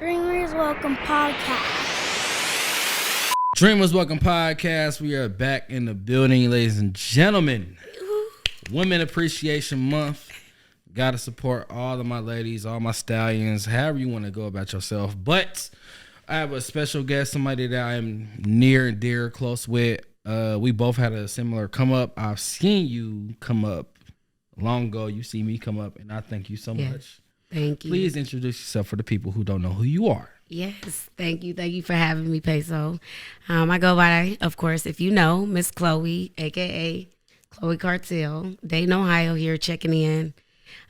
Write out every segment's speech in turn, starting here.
Dreamers Welcome Podcast. Dreamers Welcome Podcast. We are back in the building, ladies and gentlemen. Women Appreciation Month. Gotta support all of my ladies, all my stallions, however you want to go about yourself. But I have a special guest, somebody that I am near and dear, close with. We both had a similar come up. I've seen you come up long ago. You see me come up, and I thank you so much. Thank you. Please introduce yourself for the people who don't know who you are. Yes, thank you. Thank you for having me, PESO. I go by, of course, if you know, Miss Chloe, a.k.a. Chloe Cartel, Dayton, Ohio, here checking in.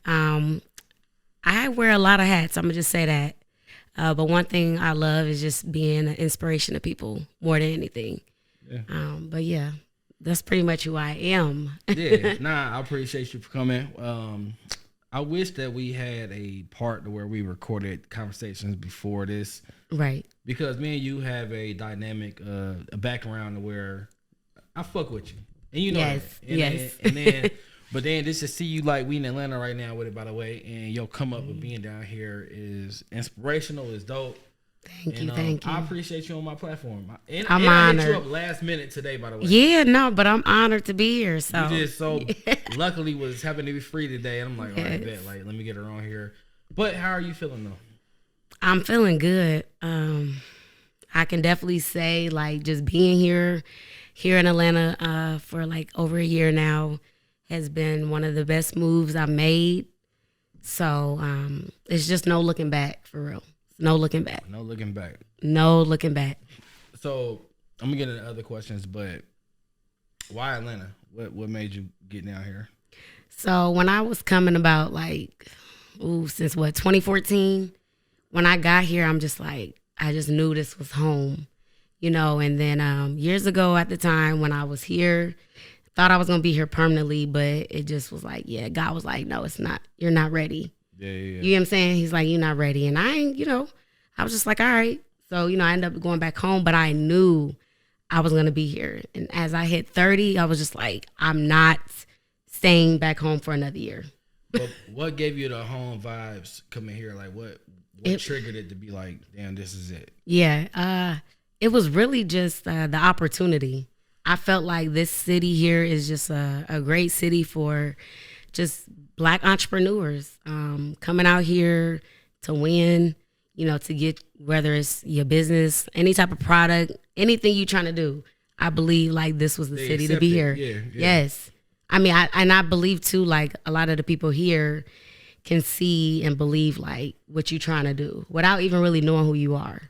I wear a lot of hats, I'm going to just say that. But one thing I love is just being an inspiration to people more than anything. Yeah. But yeah, that's pretty much who I am. Yeah, I appreciate you for coming. I wish that we had a part where we recorded conversations before this. Right. Because me and you have a dynamic, a background where I fuck with you. And you know yes, that. yes. But then just to see you like we in Atlanta right now with it, by the way, and you'll come up with being down here is inspirational, is dope. Thank you. I appreciate you on my platform. And I'm honored. I hit you honored. up last minute today, by the way. Yeah, no, but I'm honored to be here. So You just luckily was happened to be free today. And I'm like, all right, Yes. bet, like, let me get her on here. But how are you feeling though? I'm feeling good. I can definitely say like just being here in Atlanta for like over a year now has been one of the best moves I made. So it's just no looking back, for real. No looking back. No looking back. No looking back. So I'm gonna get into other questions, but why Atlanta? What made you get down here? So when I was coming about like, since 2014, when I got here, I'm just like, I just knew this was home, you know. And then years ago at the time when I was here, thought I was gonna be here permanently, but it just was like, yeah, God was like, no, it's not. You're not ready. Yeah. You know what I'm saying? He's like, you're not ready. And I ain't, I was just like, all right. So, I ended up going back home, but I knew I was going to be here. And as I hit 30, I was just like, I'm not staying back home for another year. But what gave you the home vibes coming here? Like what triggered it to be like, damn, this is it? Yeah. It was really just the opportunity. I felt like this city here is just a great city for just Black entrepreneurs coming out here to win, to get, whether it's your business, any type of product, anything you're trying to do. I believe like this was the city to be here. Yeah. Yes. I mean, I believe too, like a lot of the people here can see and believe like what you're trying to do without even really knowing who you are,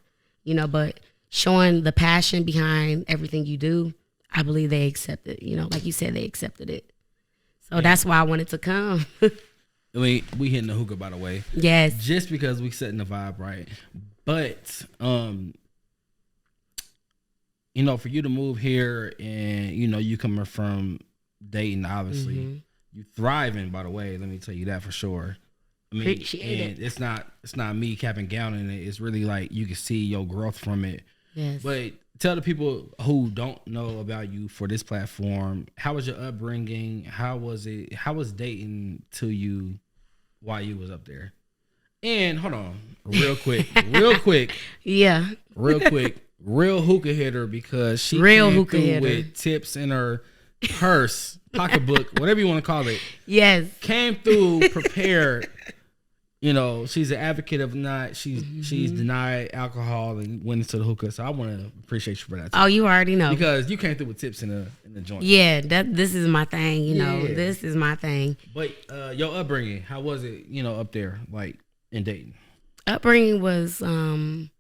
but showing the passion behind everything you do. I believe they accept it, like you said, they accepted it. So that's why I wanted to come. I mean, we hitting the hookah, by the way. Yes. Just because we setting the vibe right. But, for you to move here and, you coming from Dayton, obviously, you thriving, by the way. Let me tell you that for sure. I mean, Appreciate it. It's not me capping gown in it. It's really like you can see your growth from it. Yes. But tell the people who don't know about you for this platform, how was your upbringing? How was it? How was Dayton to you while you was up there? And hold on, real quick. Yeah. Real hookah hitter because she Real came hookah through hitter. with tips in her purse, pocketbook, whatever you want to call it. Yes. Came through prepared. She's an advocate of not. She's denied alcohol and went into the hookah. So I want to appreciate you for that. Oh, you already know. Because you came through with tips in the joint. Yeah, this is my thing, Yeah. This is my thing. But your upbringing, how was it, up there, like in Dayton? Upbringing was, I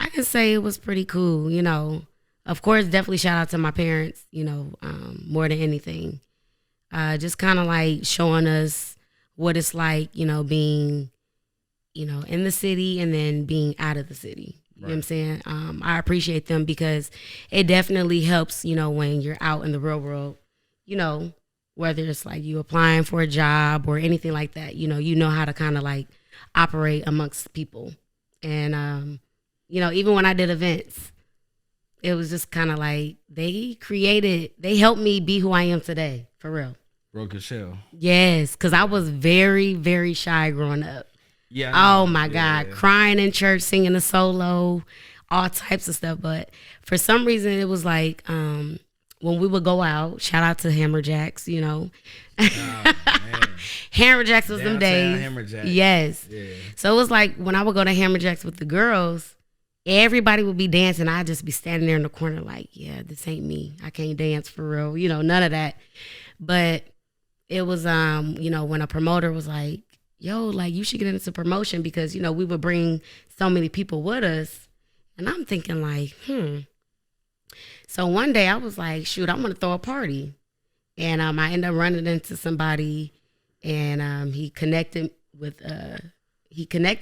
can say it was pretty cool, Of course, definitely shout out to my parents, more than anything. Just kind of like showing us what it's like, being, in the city and then being out of the city. You know what I'm saying? I appreciate them because it definitely helps, when you're out in the real world, whether it's like you applying for a job or anything like that, you know how to kind of like operate amongst people. And, even when I did events, it was just kind of like they helped me be who I am today, for real. Broke your shell. Yes, because I was very, very shy growing up. Yeah. Oh my God, crying in church, singing a solo, all types of stuff. But for some reason, it was like when we would go out. Shout out to Hammer Jacks, you know. Oh, man. Hammer Jacks was them days. Hammer Jacks. Yes. Yeah. So it was like when I would go to Hammer Jacks with the girls, everybody would be dancing. I'd just be standing there in the corner like, yeah, this ain't me. I can't dance for real. You know, none of that. But it was, you know, when a promoter was like, yo, like you should get into promotion because, you know, we would bring so many people with us. And I'm thinking like, So one day I was like, shoot, I'm going to throw a party. And I ended up running into somebody and he connected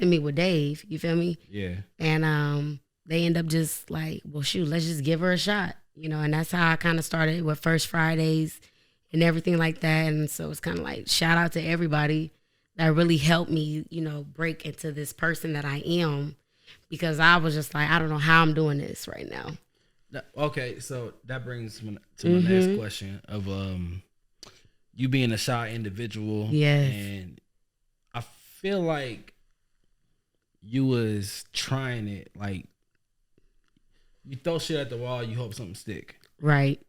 me with Dave. You feel me? Yeah. And they end up just like, well, shoot, let's just give her a shot. You know, and that's how I kind of started with First Fridays and everything like that. And so it's kind of like shout out to everybody that really helped me, you know, break into this person that I am, because I was just like, I don't know how I'm doing this right now. Okay, so that brings me to my next question of you being a shy individual. Yes. And I feel like you was trying it, like you throw shit at the wall, you hope something stick. Right.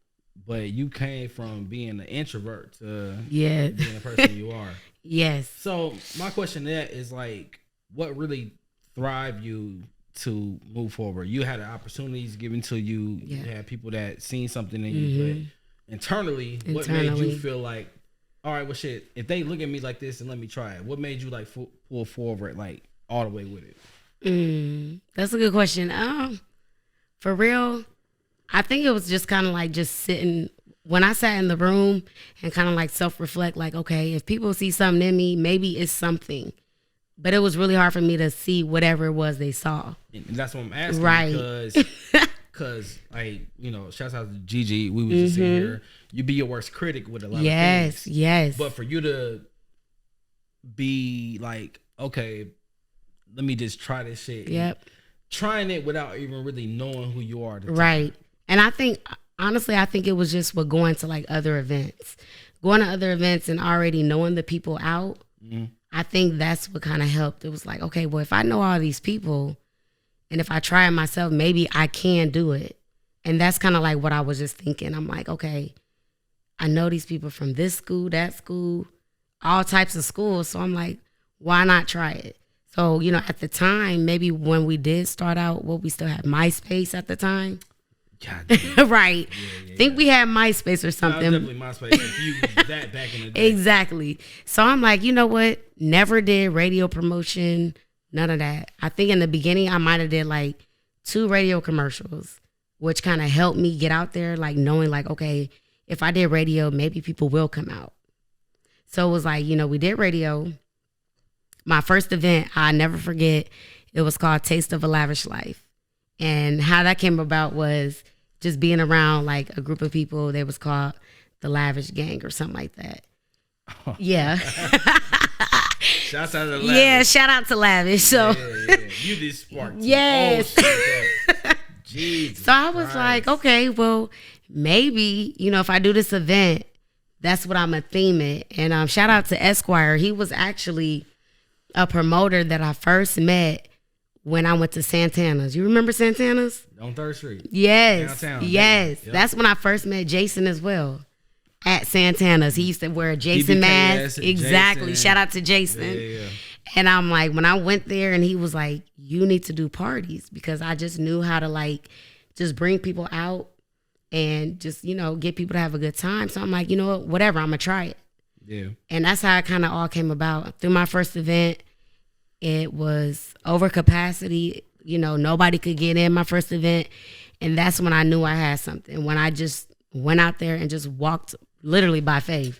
But you came from being an introvert to being the person you are. Yes. So my question to that is like, what really thrived you to move forward? You had opportunities given to you. Yeah. You had people that seen something in you, but internally, what made you feel like, all right, well, shit, if they look at me like this and let me try it, what made you like pull forward like all the way with it? That's a good question. For real, I think it was just kind of like just sitting. When I sat in the room and kind of like self-reflect, like, okay, if people see something in me, maybe it's something. But it was really hard for me to see whatever it was they saw. And that's what I'm asking. Right. Because like, you know, shouts out to Gigi. We was just sitting here. You be your worst critic with a lot of things. Yes. But for you to be like, okay, let me just try this shit. Yep. Trying it without even really knowing who you are. Right. And I think, honestly, I think it was just with going to like other events. Going to other events and already knowing the people out. I think that's what kind of helped. It was like, okay, well, if I know all these people and if I try it myself, maybe I can do it. And that's kind of like what I was just thinking. I'm like, okay, I know these people from this school, that school, all types of schools. So I'm like, why not try it? So, you know, at the time, maybe when we did start out, we still had MySpace at the time. Right. Yeah, think we had MySpace or something. No, definitely MySpace. If you that back in the day. Exactly. So I'm like, you know what? Never did radio promotion, none of that. I think in the beginning I might have did like 2 radio commercials, which kind of helped me get out there, like knowing like, okay, if I did radio, maybe people will come out. So it was like, you know, we did radio. My first event, I never forget, it was called Taste of a Lavish Life. And how that came about was just being around like a group of people. They was called the Lavish Gang or something like that. Oh. Yeah. Shout out to Lavish. Yeah, shout out to Lavish. So yeah. You did spark. Yes. Jesus. So I was like, okay, well, maybe, you know, if I do this event, that's what I'm gonna theme it. And shout out to Esquire. He was actually a promoter that I first met when I went to Santana's. You remember Santana's? On 3rd Street. Yes. Downtown. Yes. Yep. That's when I first met Jason as well. At Santana's. He used to wear a Jason mask. Exactly. Jason. Shout out to Jason. Yeah. And I'm like, when I went there and he was like, you need to do parties, because I just knew how to like just bring people out and just, you know, get people to have a good time. So I'm like, you know what, whatever, I'm going to try it. Yeah. And that's how it kind of all came about. Through my first event, it was over capacity. You know, nobody could get in my first event. And that's when I knew I had something. When I just went out there and just walked literally by faith.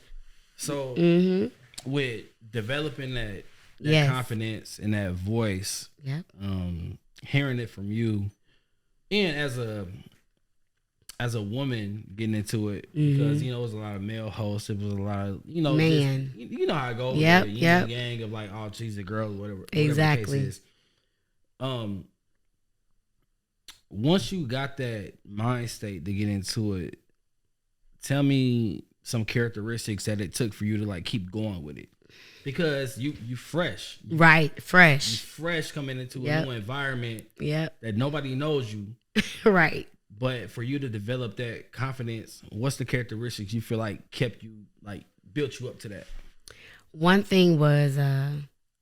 So with developing that confidence and that voice, hearing it from you, and as a woman getting into it, because, you know, it was a lot of male hosts. It was a lot of, you know, just, you know how it goes. Yep. Gang of like, oh, she's a girl, whatever. Exactly. Whatever the case is. Once you got that mind state to get into it, tell me some characteristics that it took for you to like keep going with it. because you fresh. Right, You fresh. fresh coming into a Yep. new environment Yep. that nobody knows you. Right. But for you to develop that confidence, what's the characteristics you feel like kept you, like, built you up to that? One thing was,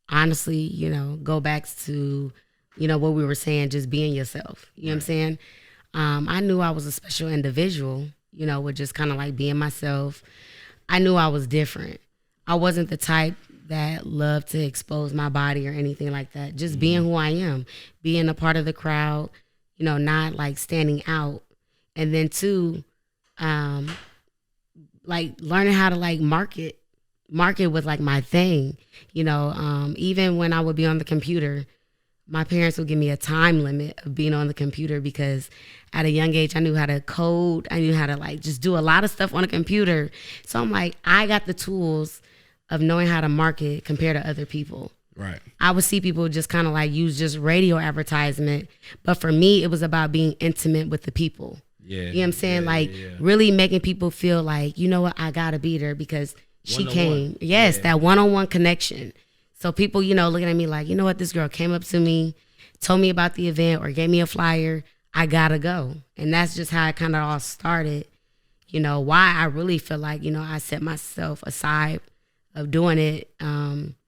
honestly, go back to, what we were saying, just being yourself. You know what I'm saying? I knew I was a special individual, with just kind of like being myself. I knew I was different. I wasn't the type that loved to expose my body or anything like that. Just being who I am, being a part of the crowd, not like standing out. And then two, like learning how to like market was like my thing. Even when I would be on the computer, my parents would give me a time limit of being on the computer because at a young age, I knew how to code. I knew how to like just do a lot of stuff on a computer. So I'm like, I got the tools of knowing how to market compared to other people. Right. I would see people just kind of like use just radio advertisement. But for me, it was about being intimate with the people. Yeah. You know what I'm saying? Yeah. Really making people feel like, you know what, I got to be there because she came. Yes, Yeah. that one-on-one connection. So people, looking at me like, you know what, this girl came up to me, told me about the event or gave me a flyer. I got to go. And that's just how it kind of all started. Why I really feel like, I set myself aside of doing it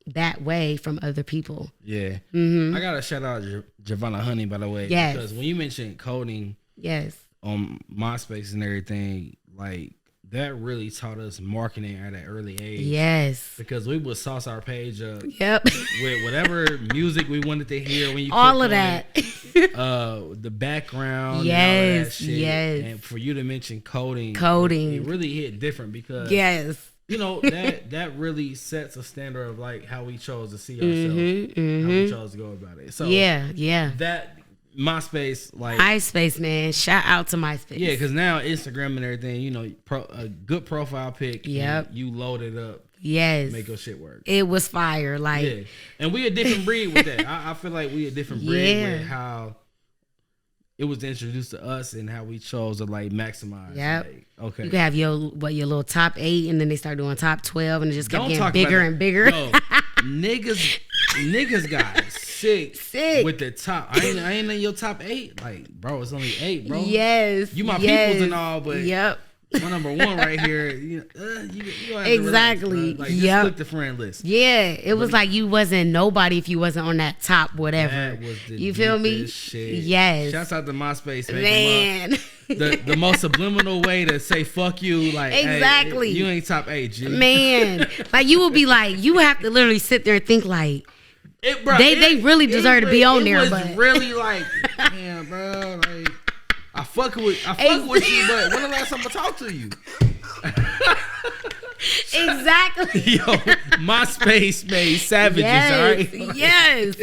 that way from other people. Yeah. Mm-hmm. I got to shout out Giovanna Honey, by the way. Yes. Because when you mentioned coding Yes. on MySpace and everything, like, that really taught us marketing at an early age. Yes. Because we would sauce our page up Yep. with whatever music we wanted to hear when you All clicked of on that. it. The background, Yes, and all that shit. yes. And for you to mention coding, Coding. it really hit different because Yes. that really sets a standard of like how we chose to see ourselves, how we chose to go about it. So Yeah. that MySpace, like MySpace, man. Shout out to MySpace. yeah, because now Instagram and everything, a good profile pic. Yep. You load it up, Yes. make your shit work. It was fire. Like, Yeah, and we a different breed with that. I feel like we a different breed Yeah. with how it was introduced to us and how we chose to like maximize. Yep. Like, okay. you could have your little top 8, and then they start doing top 12, and it just kept Don't getting talk bigger about and that. bigger. Yo, niggas got sick with the top. I ain't in your top 8. Like, bro, it's only 8, bro. Yes. You my yes. peoples and all, but Yep. my number 1 right here. You gonna have to Exactly. relax, bro. Like, just Yep. click the friend list. Yeah, it was like you wasn't nobody if you wasn't on that top whatever. That was the You feel me? deepest shit. Yes. Shouts out to MySpace, Man. the most subliminal way to say fuck you, like Exactly. hey, you ain't top 8, G. Man, like you would be like, you would have to literally sit there and think like, Bro, they really deserve to be on there, It was but really like, man, bro, like I fuck with you, but when the last time I talked to you? exactly. Yo, MySpace made savages, all right? Yes,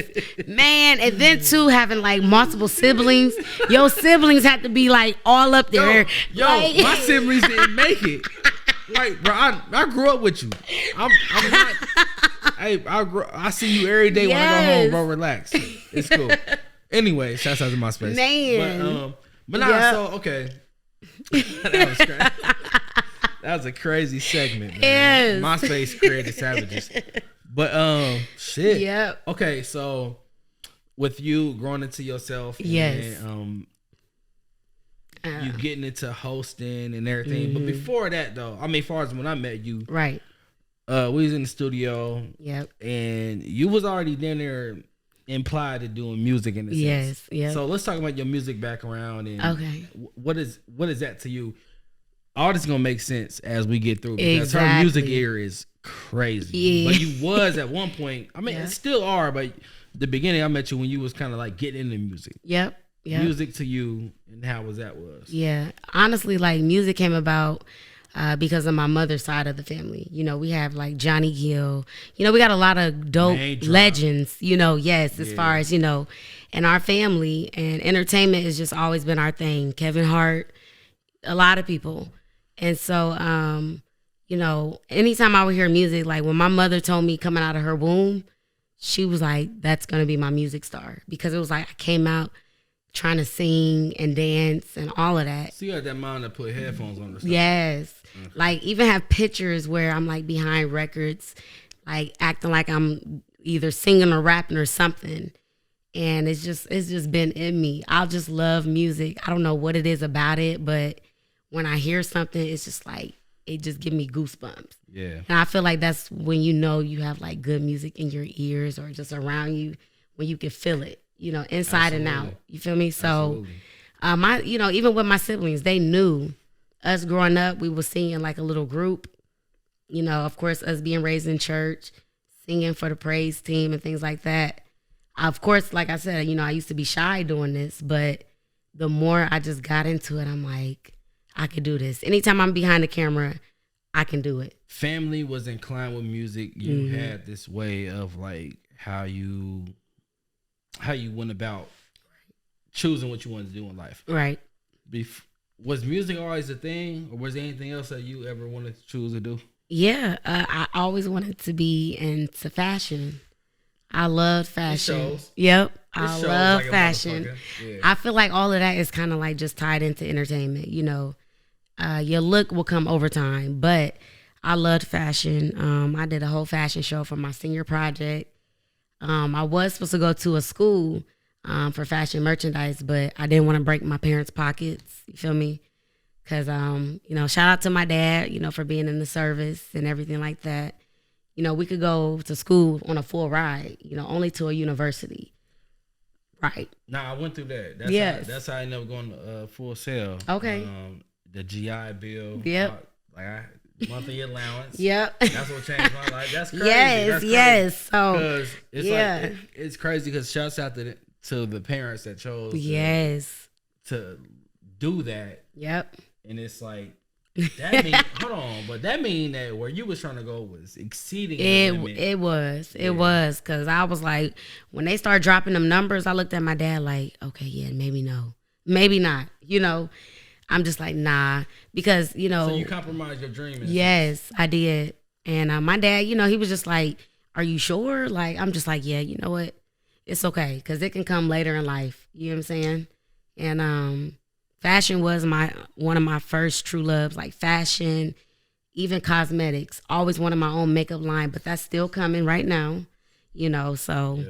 man, and then too having like multiple siblings, your siblings had to be like all up there. Yo, like, my siblings didn't make it. Like, bro, I grew up with you. I'm not. Hey, I see you every day when I go home, bro. Relax, it's cool. Anyway, shouts out to MySpace, Man. But nah, Yep. so okay. That was crazy. That was a crazy segment, man. Yes. MySpace created savages. But shit. Yep. Okay, so with you growing into yourself, and Yes. you getting into hosting and everything. But before that, though, I mean, as far as when I met you, Right. we was in the studio, Yep. and you was already down there implied to doing music in a sense. Yes. Yep. So let's talk about your music background and Okay. what is that to you? All this gonna make sense as we get through because her music Exactly. ear is crazy. Yeah. But you was at one point. I mean, Yeah. it still are. But the beginning, I met you when you was kind of like getting into music. Yep. Yep. Music to you and how was that was? Yeah. Honestly, like music came about because of my mother's side of the family. We have like Johnny Gill. We got a lot of dope Name drop. legends, yes, as far as, in our family. And entertainment has just always been our thing. Kevin Hart, a lot of people. And so, anytime I would hear music, like when my mother told me coming out of her womb, she was like, that's going to be my music star. Because it was like I came out trying to sing and dance and all of that. So you had that mind to put headphones on or something. Yes. Like even have pictures where I'm like behind records, like acting like I'm either singing or rapping or something. And it's just been in me. I just love music. I don't know what it is about it, but when I hear something, it's just like it just gives me goosebumps. Yeah. And I feel like that's when you know you have like good music in your ears or just around you, when you can feel it, you know, inside and out. You feel me? So my, you know, even with my siblings, they knew us growing up, we were singing like a little group, you know, of course, us being raised in church, singing for the praise team and things like that. Of course, like I said, you know, I used to be shy doing this, but the more I just got into it, I'm like, I could do this. Anytime I'm behind the camera, I can do it. Family was inclined with music. You had this way of like how you went about choosing what you wanted to do in life. Right. Was music always a thing, or was there anything else that you ever wanted to choose to do? Yeah, I always wanted to be into fashion. I loved fashion. It shows. Yep. It I shows love like a fashion. motherfucker. Yeah. I feel like all of that is kind of like just tied into entertainment. You know, your look will come over time, but I loved fashion. I did a whole fashion show for my senior project. I was supposed to go to a school for fashion merchandise, but I didn't want to break my parents' pockets. You feel me? Because, you know, shout out to my dad, you know, for being in the service and everything like that. You know, we could go to school on a full ride, you know, only to a university. Right. Nah, I went through that. That's how I ended up going to Full Sail. Okay. The GI Bill. Yep. Monthly allowance. Yep. That's what changed my life. That's crazy. Yes. So, because it's yeah. like it's crazy because shouts out to the parents that chose to do that. Yep. And it's like that mean hold on, but that mean that where you was trying to go was exceeding the limit. It was because I was like, when they started dropping them numbers, I looked at my dad like, okay, yeah, maybe no, maybe not. You know, I'm just like, nah, because you know. So you compromised your dream. Yes, I did, and my dad, you know, he was just like, are you sure? Like, I'm just like, yeah, you know what, it's okay, because it can come later in life. You know what I'm saying? And fashion was one of my first true loves, like fashion, even cosmetics. Always wanted my own makeup line, but that's still coming right now, you know, so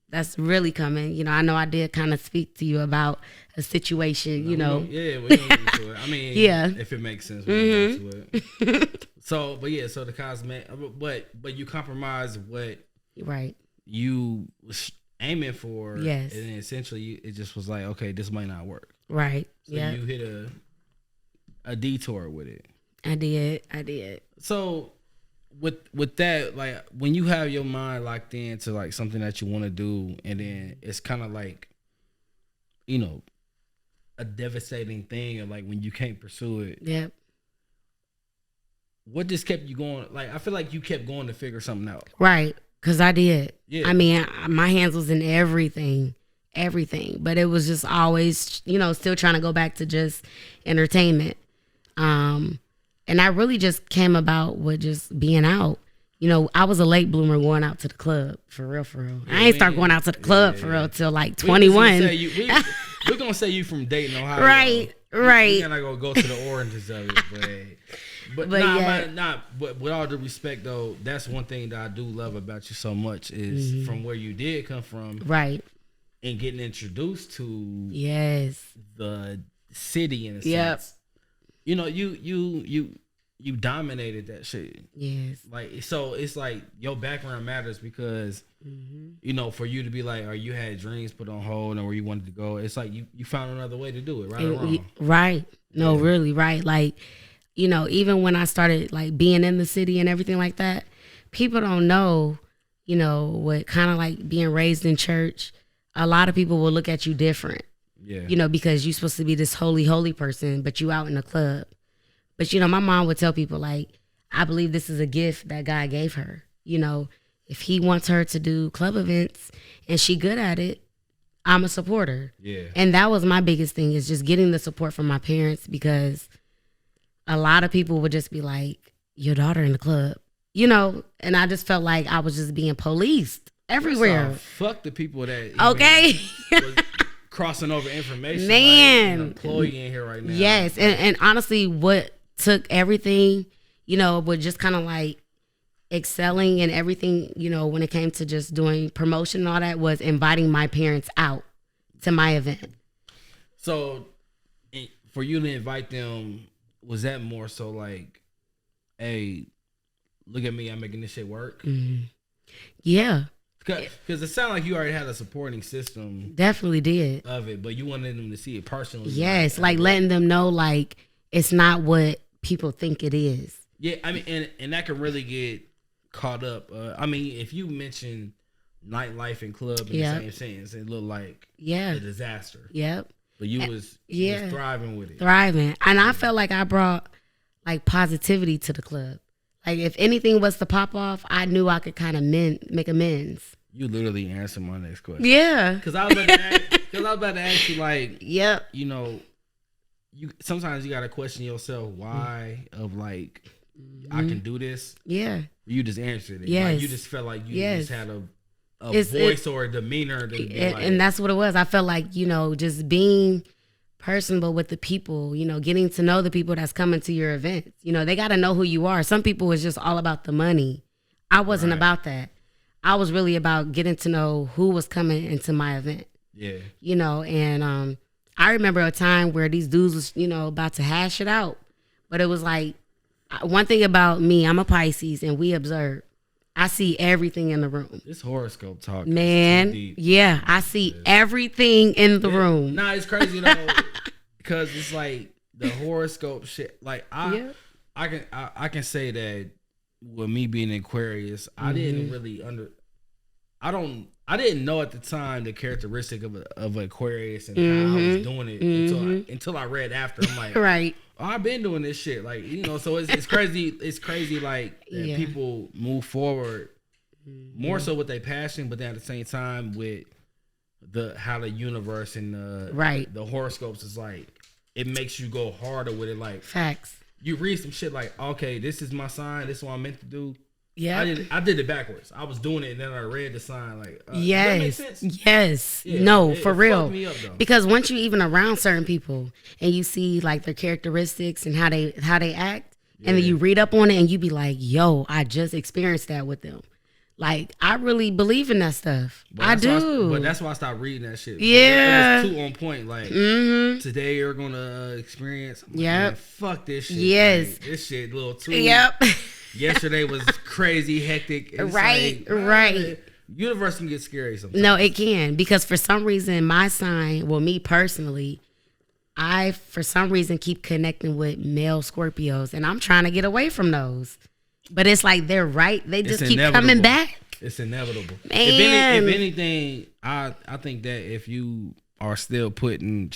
that's really coming. You know, I know I did kind of speak to you about a situation, you know. We're going to get into it. I mean, if it makes sense, we're going to get into it. So the cosmetic, but you compromise what you was aiming for. Yes. And then essentially it just was like, okay, this might not work. Right. So you hit a detour with it. I did. So with that, like when you have your mind locked into like something that you want to do, and then it's kind of like, you know, a devastating thing, and like when you can't pursue it. Yep. What just kept you going? Like I feel like you kept going to figure something out. Right. Because I did. Yeah. I mean, my hands was in everything, but it was just always, you know, still trying to go back to just entertainment. And I really just came about with just being out. You know, I was a late bloomer going out to the club, for real. I ain't start going out to the club for real till like 21. We're going to say you from Dayton, Ohio. Right. We're going to go to the oranges of it, but with all due respect though, that's one thing that I do love about you so much is from where you did come from. Right. And getting introduced to the city in a sense. You know, you dominated that shit. Yes. Like so it's like your background matters because you know, for you to be like, or you had dreams put on hold and where you wanted to go, it's like you found another way to do it, right or wrong? Right. No, really, right. Like, you know, even when I started like being in the city and everything like that, people don't know, you know, what kind of like being raised in church, a lot of people will look at you different. Yeah. You know, because you're supposed to be this holy person, but you out in the club. But, you know, my mom would tell people, like, I believe this is a gift that God gave her. You know, if he wants her to do club events and she good at it, I'm a supporter. Yeah. And that was my biggest thing, is just getting the support from my parents, because a lot of people would just be like, your daughter in the club, you know, and I just felt like I was just being policed everywhere. Fuck the people that was crossing over information. Man. Like, employee in here right now. Yes. And honestly, what took everything, you know, would just kind of like excelling and everything, when it came to just doing promotion and all that, was inviting my parents out to my event. So for you to invite them, was that more so like, hey, look at me, I'm making this shit work? Mm-hmm. Yeah. Because it sounded like you already had a supporting system. Definitely did. Of it, but you wanted them to see it personally. Yes, like letting them know, like, it's not what people think it is. Yeah, I mean, and that can really get caught up. I mean, if you mention nightlife and club in the same sentence, it looked like a disaster. Yep. But you was thriving with it. Thriving. And I felt like I brought, like, positivity to the club. Like, if anything was to pop off, I knew I could kind of make amends. You literally answered my next question. Yeah. Because I was about to ask you, like, yep. You sometimes you got to question yourself why of, like, I can do this. Yeah. You just answered it. Yes. Like, you just felt like you just had a voice or a demeanor. And that's what it was. I felt like, just being personable with the people, getting to know the people that's coming to your events. They got to know who you are. Some people is just all about the money. I wasn't about that. I was really about getting to know who was coming into my event. Yeah. And I remember a time where these dudes was, about to hash it out. But it was like, one thing about me, I'm a Pisces, and we observe. I see everything in the room. This horoscope talk, man. Is too deep. Yeah, I see everything in the room. Nah, it's crazy though, because it's like the horoscope shit. Like I can say that with me being Aquarius, I didn't really I didn't know at the time the characteristic of an Aquarius and how I was doing it until I read after. I'm like, right. Oh, I've been doing this shit, like, so it's crazy. It's crazy, like, that people move forward more so with their passion, but then at the same time with how the universe and the horoscopes is like, it makes you go harder with it. Like, facts. You read some shit like, okay, this is my sign, this is what I'm meant to do. Yeah, I did it backwards. I was doing it, and then I read the sign. Like, yes, that makes sense? Yes, yeah, no, for real. Me up, because once you even around certain people and you see like their characteristics and how they act, and then you read up on it and you be like, "Yo, I just experienced that with them." Like, I really believe in that stuff. I do. But that's why I stopped reading that shit. Yeah, it was too on point. Like, today you're gonna experience. Yeah, fuck this shit. Yes, like, this shit a little too. Yep. Yesterday was crazy hectic. Right. Universe can get scary sometimes. No, it can, because for some reason my sign, well, me personally, I for some reason keep connecting with male Scorpios, and I'm trying to get away from those. But it's like they're right. They just keep coming back. It's inevitable. Man. If anything, I think that if you are still put in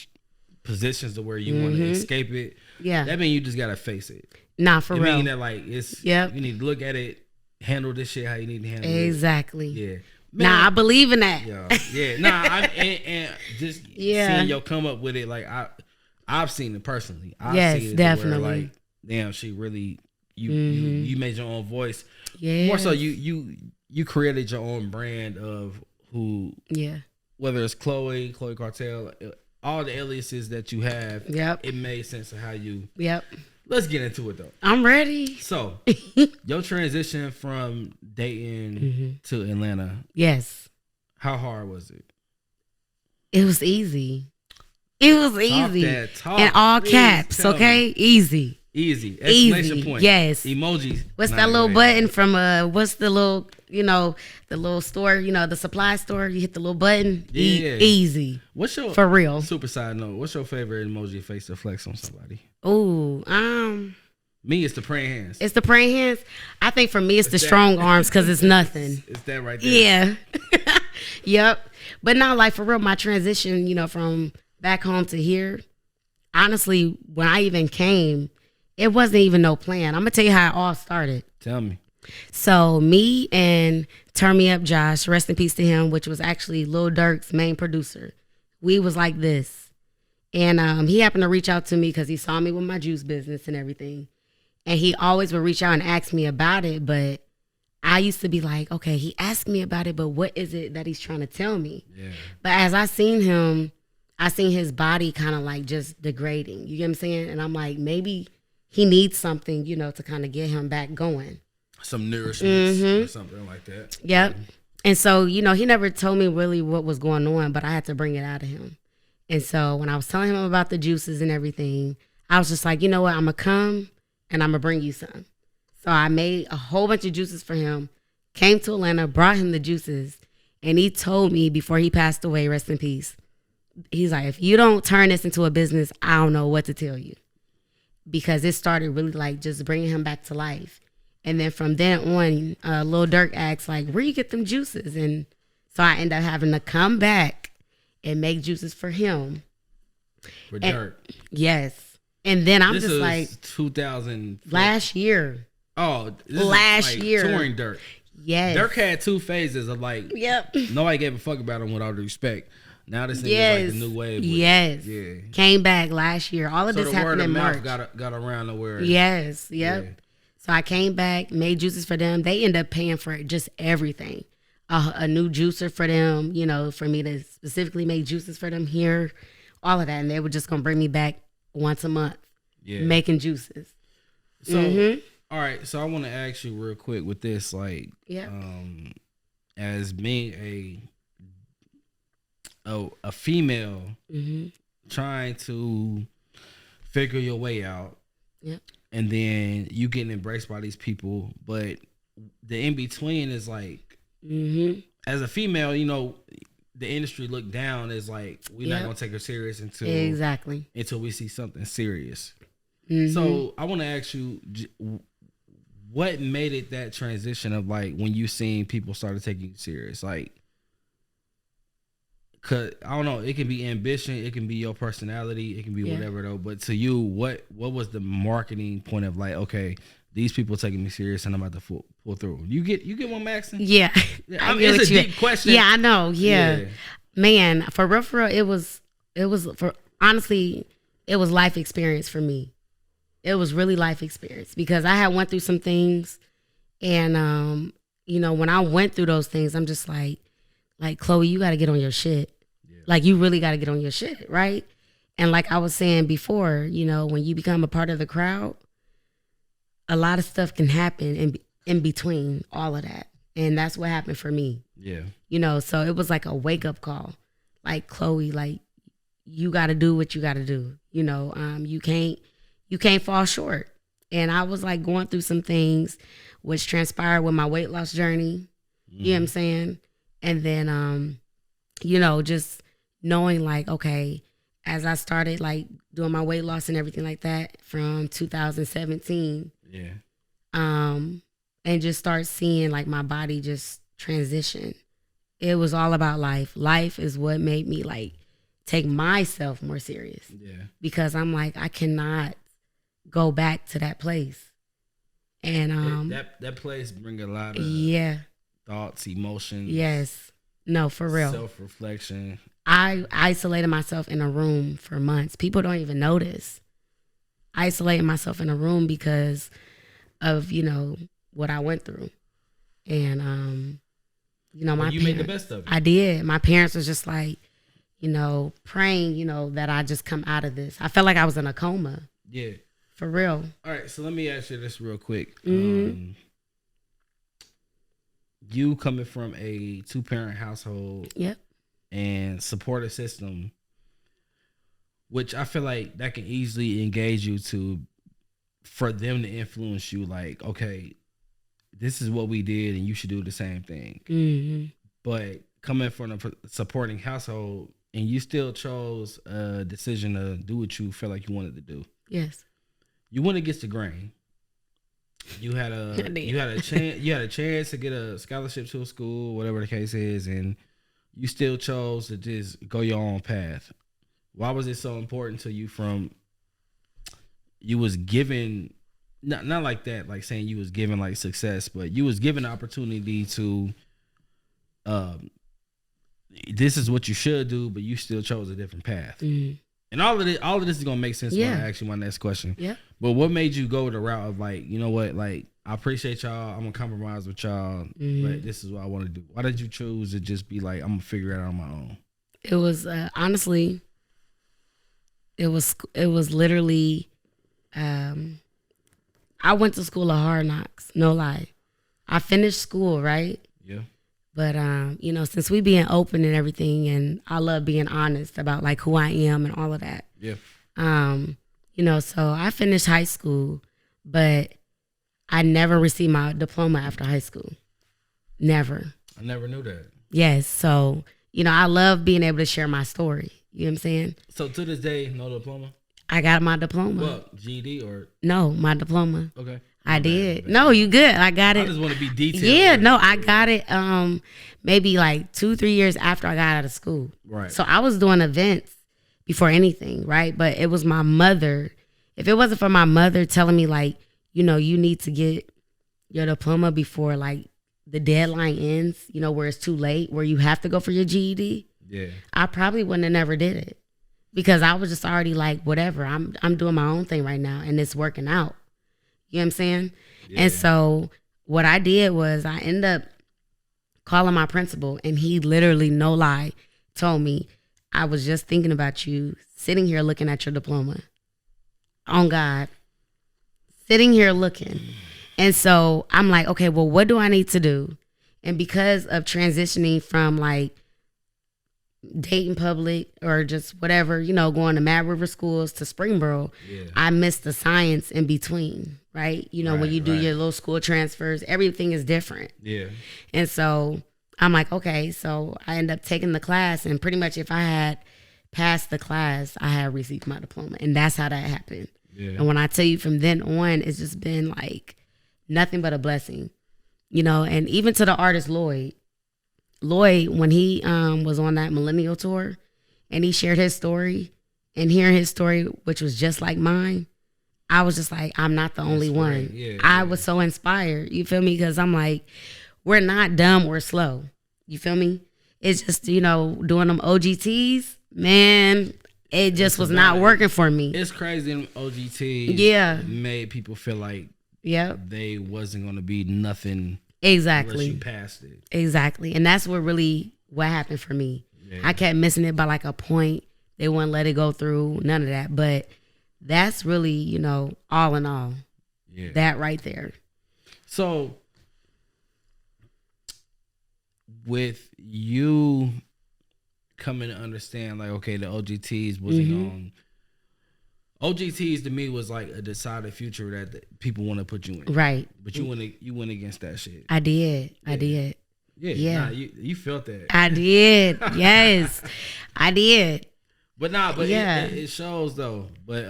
positions to where you want to escape it, that means you just gotta face it. Nah, for real. I mean that, like, it's you need to look at it, handle this shit how you need to handle it. Exactly. Yeah. Man, nah, I believe in that. Yeah. Nah, and just seeing you come up with it, like I've seen it personally. I've seen it definitely. Where, like, damn, she really you made your own voice. Yeah. More so you created your own brand of who. Yeah. Whether it's Chloe Cartel, all the aliases that you have. Yep. It made sense of how you. Yep. Let's get into it though. I'm ready. So, your transition from Dayton to Atlanta. Yes. How hard was it? It was easy. It was easy. In all caps, okay? Easy. Easy. Exclamation point. Yes. Emojis. What's that little button from what's the little, the little store, the supply store? You hit the little button. Yeah. Easy. What's your for real? Super side note. What's your favorite emoji face to flex on somebody? Oh, me, it's the praying hands. It's the praying hands. I think for me, it's the strong arms because it's nothing. It's that right there. Yeah. Yep. But now, like, for real, my transition, from back home to here, honestly, when I even came, it wasn't even no plan. I'm going to tell you how it all started. Tell me. So me and Turn Me Up Josh, rest in peace to him, which was actually Lil Durk's main producer. We was like this. And he happened to reach out to me because he saw me with my juice business and everything. And he always would reach out and ask me about it. But I used to be like, okay, he asked me about it, but what is it that he's trying to tell me? Yeah. But as I seen him, I seen his body kind of like just degrading. You get what I'm saying? And I'm like, maybe he needs something, to kind of get him back going. some nourishment or something like that. Yep. And so, you know, he never told me really what was going on, but I had to bring it out of him. And so when I was telling him about the juices and everything, I was just like, you know what, I'm going to come and I'm going to bring you some. So I made a whole bunch of juices for him, came to Atlanta, brought him the juices, and he told me before he passed away, rest in peace, he's like, if you don't turn this into a business, I don't know what to tell you. Because it started really like just bringing him back to life. And then from then on, Lil Durk asked like, where you get them juices? And so I ended up having to come back and make juices for him. For Durk. Yes. And then I'm this just is like 2000 last year. Oh, this last is like year. touring Durk. Yes. Durk had 2 phases of like, yep. Nobody gave a fuck about him with all the respect. Now this thing is like the new wave. Yes. Yeah. Came back last year. All of So this the happened word in of March. mouth got around the word. Yes. Yep. Yeah. So I came back, made juices for them. They ended up paying for just everything. A new juicer for them, you know, for me to specifically make juices for them here, all of that. And they were just going to bring me back once a month, making juices. So, all right. So I want to ask you real quick with this, like, as being a female trying to figure your way out. Yep. And then you getting embraced by these people, but the in between is like, as a female, you know, the industry look down as like we're not gonna take her serious until we see something serious. So I want to ask you, what made it that transition of like when you seen people started taking you serious, like. Cause I don't know, it can be ambition, it can be your personality, it can be whatever though. But to you, what was the marketing point of like, okay, these people taking me serious and I'm about to pull through? You get what I'm asking? Yeah, I mean, it's a deep question. Yeah, I know. Yeah, man, for real, it was for honestly, it was life experience for me. It was really life experience because I had went through some things, and you know, when I went through those things, I'm just like Chloe, you got to get on your shit. Yeah. Like, you really got to get on your shit, right? And like I was saying before, you know, when you become a part of the crowd, a lot of stuff can happen in between all of that. And that's what happened for me. Yeah. You know, so it was like a wake-up call. Like, Chloe, like, you got to do what you got to do. You know, you can't fall short. And I was like going through some things which transpired with my weight loss journey. You know what I'm saying? And then, you know, just knowing like, okay, as I started like doing my weight loss and everything like that from 2017, and just start seeing like my body just transition. It was all about life. Life is what made me like take myself more serious. Yeah. Because I'm like, I cannot go back to that place. And that place bring a lot of thoughts, emotions. Yes. No, for real. Self-reflection. I isolated myself in a room for months. People don't even notice. Isolating myself in a room because of, you know, what I went through. And, you know, my parents, made the best of it. I did. My parents was just like, you know, praying, you know, that I just come out of this. I felt like I was in a coma. Yeah. For real. All right. So let me ask you this real quick. You coming from a 2-parent household, and supportive system, which I feel like that can easily engage you for them to influence you. Like, okay, this is what we did, and you should do the same thing. But coming from a supporting household, and you still chose a decision to do what you feel like you wanted to do. Yes, you went against the grain. You had a chance to get a scholarship to a school, whatever the case is, and you still chose to just go your own path. Why was it so important to you? From you was given not like that, like saying you was given like success, but you was given the opportunity to this is what you should do, but you still chose a different path. And all of this is gonna make sense when I ask you my next question. Yeah. But what made you go the route of like, you know what, like I appreciate y'all, I'm gonna compromise with y'all, but this is what I want to do. Why did you choose to just be like, I'm gonna figure it out on my own? It was honestly, it was literally, I went to school of hard knocks, no lie. I finished school, right? Yeah. But you know, since we being open and everything, and I love being honest about like who I am and all of that. Yeah. You know, so I finished high school, but I never received my diploma after high school. Never. I never knew that. Yes. So, you know, I love being able to share my story. You know what I'm saying? So to this day, no diploma? I got my diploma. What, GED or? No, my diploma. Okay. I did. No, you good. I got it. I just want to be detailed. Yeah, no, I got it maybe like 2-3 years after I got out of school. Right. So I was doing events before anything, right? But it was my mother. If it wasn't for my mother telling me like, you know, you need to get your diploma before like the deadline ends, you know, where it's too late, where you have to go for your GED, yeah, I probably wouldn't have never did it because I was just already like, whatever, I'm doing my own thing right now and it's working out. You know what I'm saying? Yeah. And so what I did was I ended up calling my principal and he literally, no lie, told me, I was just thinking about you sitting here looking at your diploma. On God. Sitting here looking. And so I'm like, okay, well, what do I need to do? And because of transitioning from like Dayton Public or just whatever, you know, going to Mad River schools to Springboro, yeah, I missed the science in between, right? You know, when you do your little school transfers, everything is different. Yeah. And so I'm like, okay, so I end up taking the class and pretty much if I had passed the class, I had received my diploma. And that's how that happened. Yeah. And when I tell you from then on, it's just been like nothing but a blessing, you know, and even to the artist Lloyd, when he was on that Millennial Tour and he shared his story and hearing his story, which was just like mine, I was just like, I'm not the only one. Yeah, I was so inspired. You feel me? Because I'm like, we're not dumb or slow. You feel me? It's just, you know, doing them OGTs, man, it just was not working for me. It's crazy. Them OGTs made people feel like they wasn't going to be nothing. Exactly. Unless you passed it. Exactly. And that's what happened for me. Yeah. I kept missing it by like a point. They wouldn't let it go through, none of that. But that's really, you know, all in all. Yeah. That right there. So with you coming to understand like, okay, the OGTs wasn't on. OGTs to me was like a decided future that people want to put you in. Right. But you went against that shit. I did. Yeah. I did. Yeah. Nah, you felt that. I did. Yes. I did. But it shows though. But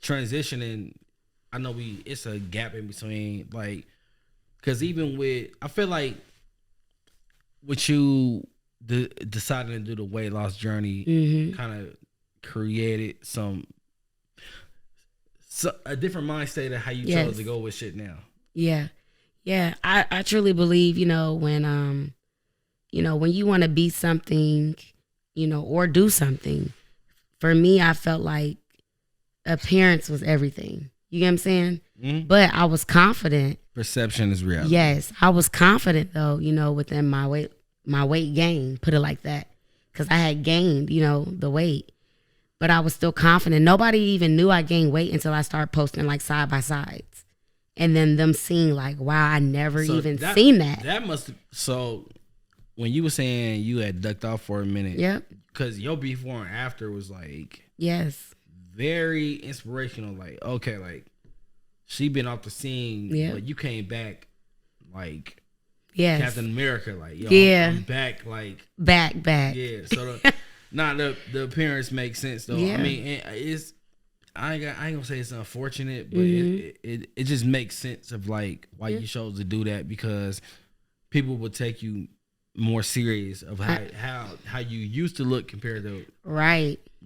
transitioning, I know it's a gap in between, like, because even with, I feel like with you deciding to do the weight loss journey, kind of created a different mindset of how you chose to go with shit now. Yeah. I truly believe, you know, when you want to be something, you know, or do something, for me, I felt like appearance was everything. You get what I'm saying? Mm-hmm. But I was confident. Perception is reality. Yes. I was confident though, you know, within my weight gain, put it like that. Cause I had gained, you know, the weight. But I was still confident. Nobody even knew I gained weight until I started posting like side by sides. And then them seeing like, wow, I never even seen that. That must so when you were saying you had ducked off for a minute. Yep. Because your before and after was like very inspirational. Like, okay, like she been off the scene, but you came back like Captain America, like I'm back, like back. Yeah. So the appearance makes sense though. Yeah. I mean, I ain't gonna say it's unfortunate, but it just makes sense of like why you chose to do that, because people would take you more serious of how you used to look compared to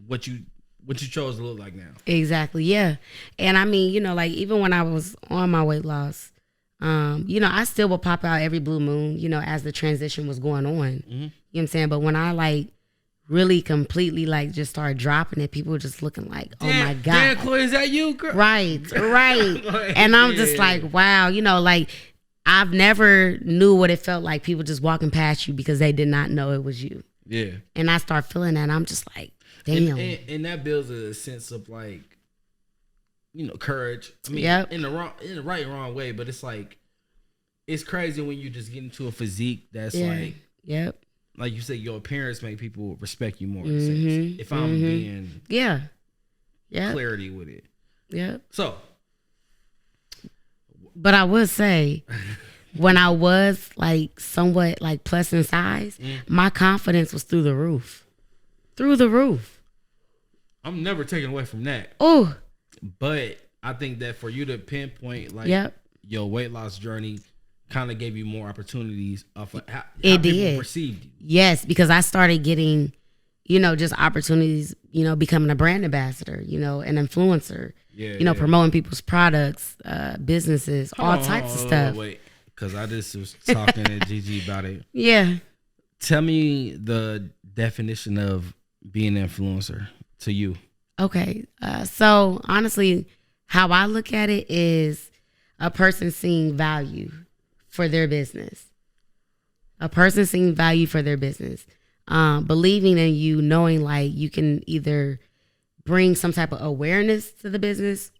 what you chose to look like now. Exactly. Yeah. And I mean, you know, like even when I was on my weight loss, you know, I still would pop out every blue moon, you know, as the transition was going on. You know what I'm saying? But when I like really completely like just started dropping it, people were just looking like, oh my God. Damn, Chloe, is that you, girl? Right. And I'm just like, wow, you know, like I've never knew what it felt like people just walking past you because they did not know it was you. Yeah. And I start feeling that and I'm just like, damn. And that builds a sense of like, you know, courage. I mean, in the right and wrong way, but it's like it's crazy when you just get into a physique that's Yep. like you said, your appearance make people respect you more. In a sense, if I'm being clarity with it. Yep. So, but I would say, when I was like somewhat like plus in size, my confidence was through the roof. Through the roof. I'm never taking away from that. Oh. But I think that for you to pinpoint like your weight loss journey kind of gave you more opportunities of how people perceived you. Yes, because I started getting, just opportunities, becoming a brand ambassador, an influencer, promoting people's products, businesses, all types of stuff. Wait, because I just was talking to Gigi about it. Yeah. Tell me the definition of being an influencer to you. Okay. So honestly, how I look at it is a person seeing value for their business. A person seeing value for their business. Believing in you, knowing like you can either bring some type of awareness to the business,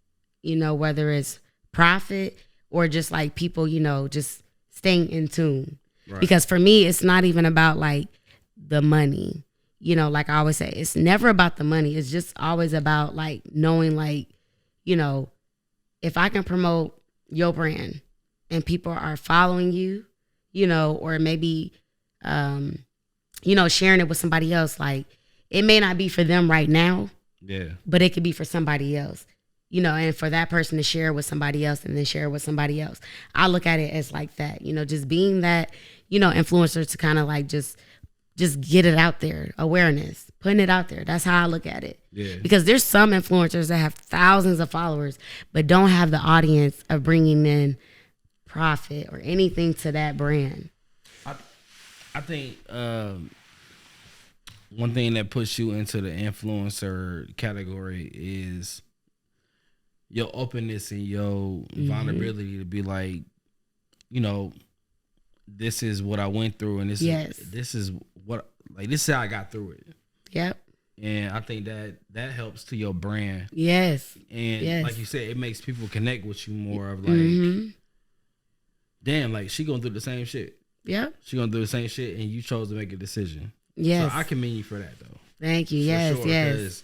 whether it's profit or just like people, just staying in tune. Right. Because for me, it's not even about like the money. Like I always say, it's never about the money. It's just always about like knowing like, if I can promote your brand and people are following you, or maybe, sharing it with somebody else, like it may not be for them right now, but it could be for somebody else, and for that person to share with somebody else and then share with somebody else. I look at it as like that, just being that, influencer to kind of like just get it out there, awareness, putting it out there. That's how I look at it. Yeah. Because there's some influencers that have thousands of followers, but don't have the audience of bringing in profit or anything to that brand. I think one thing that puts you into the influencer category is your openness and your vulnerability to be like, this is what I went through, and this is how I got through it. Yep. And I think that helps to your brand. Yes. And like you said, it makes people connect with you more of like, damn, like she going through the same shit. Yep. She going through the same shit, and you chose to make a decision. Yes. So I commend you for that, though. Thank you. Yes, sure, yes.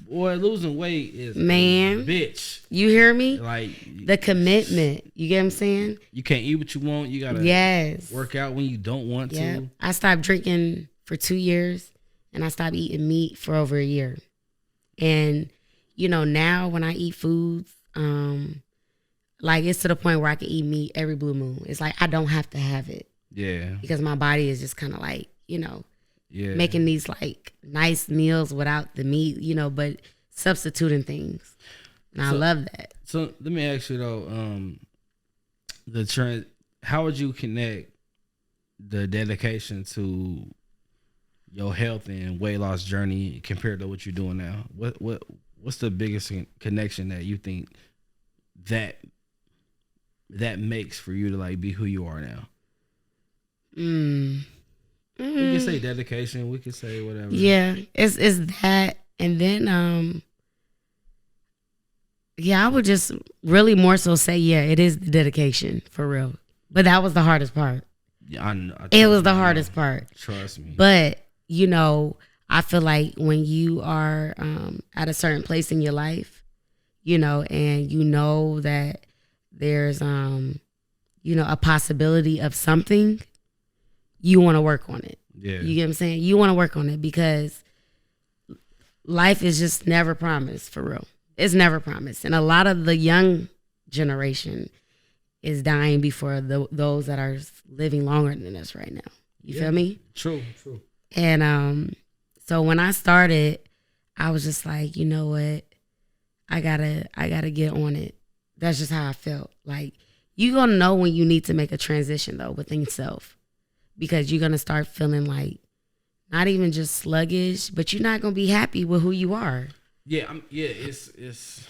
Boy, losing weight is man, bitch. You hear me? Like the commitment. You get what I'm saying? You can't eat what you want. You gotta work out when you don't want to. I stopped drinking for 2 years, and I stopped eating meat for over a year. And now when I eat foods, like it's to the point where I can eat meat every blue moon. It's like I don't have to have it. Yeah. Because my body is just kind of like making these like nice meals without the meat, but substituting things. And I love that. So let me ask you though, the trend, how would you connect the dedication to your health and weight loss journey compared to what you're doing now? What's the biggest connection that you think that makes for you to like be who you are now? We can say dedication. We can say whatever. Yeah, it's that, and then I would just really more so say it is the dedication for real. But that was the hardest part. Yeah, I know. It was the hardest part. Trust me. But I feel like when you are at a certain place in your life, and that there's a possibility of something, you want to work on it. Yeah. You get what I'm saying? You want to work on it because life is just never promised, for real. It's never promised. And a lot of the young generation is dying before those that are living longer than us right now. You feel me? True. And so when I started, I was just like, you know what? I gotta get on it. That's just how I felt. Like, you're gonna know when you need to make a transition though within yourself. Because you're going to start feeling like not even just sluggish, but you're not going to be happy with who you are. Yeah, it's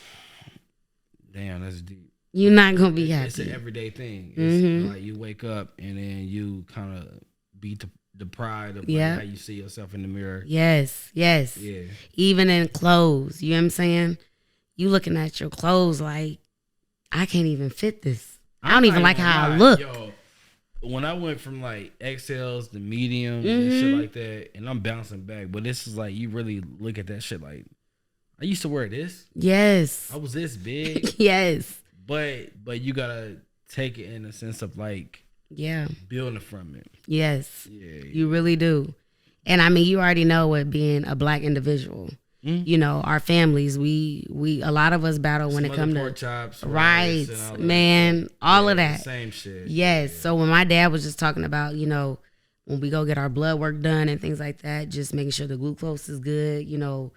damn, that's deep. You're not going to be happy. It's an everyday thing. It's like you wake up and then you kind of be deprived of like how you see yourself in the mirror. Yes. Yeah. Even in clothes, you know what I'm saying? You looking at your clothes like, I can't even fit this. I don't even like how I look. Yo, when I went from like XLs to mediums and shit like that, and I'm bouncing back, but this is like you really look at that shit like I used to wear this. Yes. I was this big. Yes. But you gotta take it in a sense of like building from it. Yes. Yeah. You really do. And I mean, you already know what being a black individual. You know, our families, we a lot of us battle when it comes to pork chops, right, all man, all of that. Same shit. Yes. Yeah. So when my dad was just talking about, you know, when we go get our blood work done and things like that, just making sure the glucose is good, you know,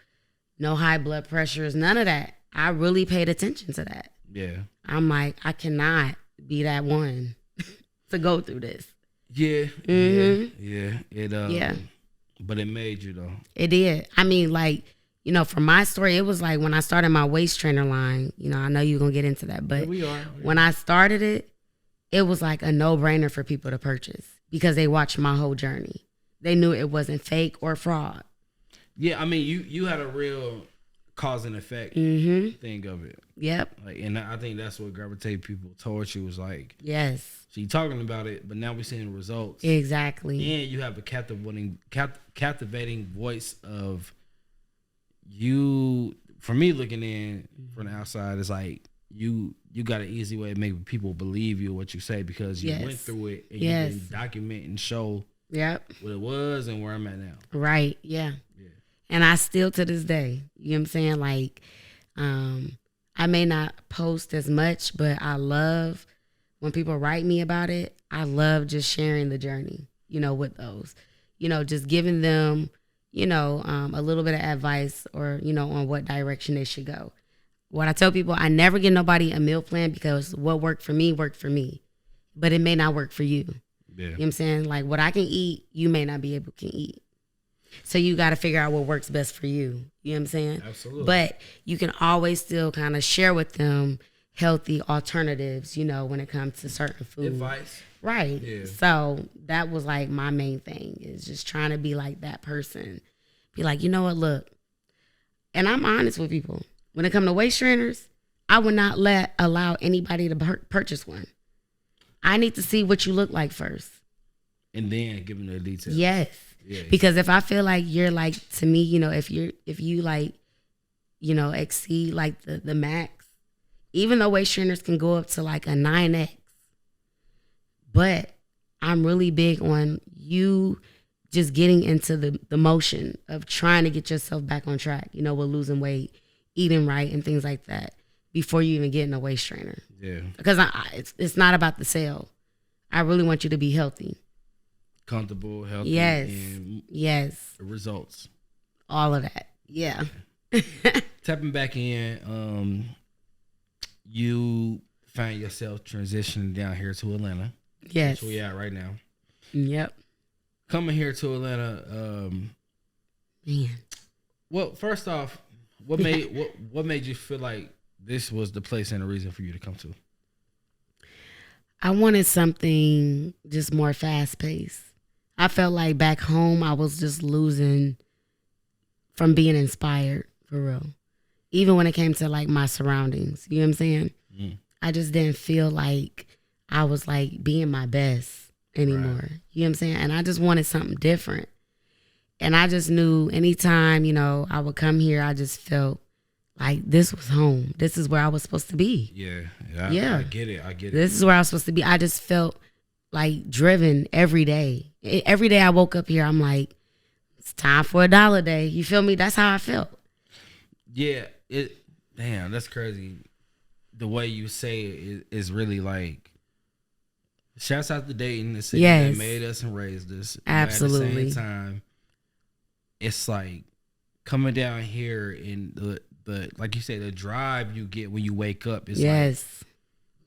no high blood pressures, none of that. I really paid attention to that. Yeah. I'm like, I cannot be that one to go through this. Yeah. Yeah. It but it made you though. It did. I mean, like, you know, for my story, it was like when I started my waist trainer line, you know, I know you're going to get into that, but when I started it, it was like a no-brainer for people to purchase because they watched my whole journey. They knew it wasn't fake or fraud. Yeah, I mean, you had a real cause and effect thing of it. Yep. Like, and I think that's what gravitated people towards you was like. Yes. So you're talking about it, but now we're seeing results. Exactly. And you have a captivating voice of you. For me, looking in from the outside, it's like you got an easy way of making people believe you what you say because you went through it and you can document and show what it was and where I'm at now. Right. Yeah. And I still to this day, you know what I'm saying? Like, I may not post as much, but I love when people write me about it. I love just sharing the journey, you know, with those, you know, just giving them, you know, a little bit of advice or, you know, on what direction they should go. What I tell people, I never give nobody a meal plan because what worked for me, but it may not work for you. Yeah. You know what I'm saying? Like what I can eat, you may not be able to eat. So you got to figure out what works best for you. You know what I'm saying? Absolutely. But you can always still kind of share with them healthy alternatives, you know, when it comes to certain foods. Advice. Right. Yeah. So that was like my main thing is just trying to be like that person. Be like, you know what, look. And I'm honest with people. When it comes to waist trainers, I would not allow anybody to purchase one. I need to see what you look like first. And then give them the details. Yes. Yeah. Because if I feel like you're like, to me, you know, if you like, you know, exceed like the max, even though waist trainers can go up to like a 9X, but I'm really big on you just getting into the motion of trying to get yourself back on track, you know, with losing weight, eating right and things like that before you even get in a waist trainer. Yeah. Because it's not about the sale. I really want you to be healthy. Comfortable, healthy, yes, and results. All of that, yeah. Tapping back in, you find yourself transitioning down here to Atlanta. Yes, that's where we at right now. Yep. Coming here to Atlanta, man. Well, first off, what made you feel like this was the place and the reason for you to come to? I wanted something just more fast paced. I felt like back home I was just losing from being inspired, for real. Even when it came to like my surroundings, you know what I'm saying? I just didn't feel like I was like being my best anymore. Right. You know what I'm saying? And I just wanted something different. And I just knew anytime, you know, I would come here, I just felt like this was home. This is where I was supposed to be. Yeah. I get it. This is where I was supposed to be. I just felt like driven every day. Every day I woke up here, I'm like, it's time for a $1 day. You feel me? That's how I felt. Yeah. Damn, that's crazy. The way you say it is really like, shouts out to Dayton, the city that made us and raised us. Absolutely. But at the same time, it's like coming down here in the like you say, the drive you get when you wake up is like,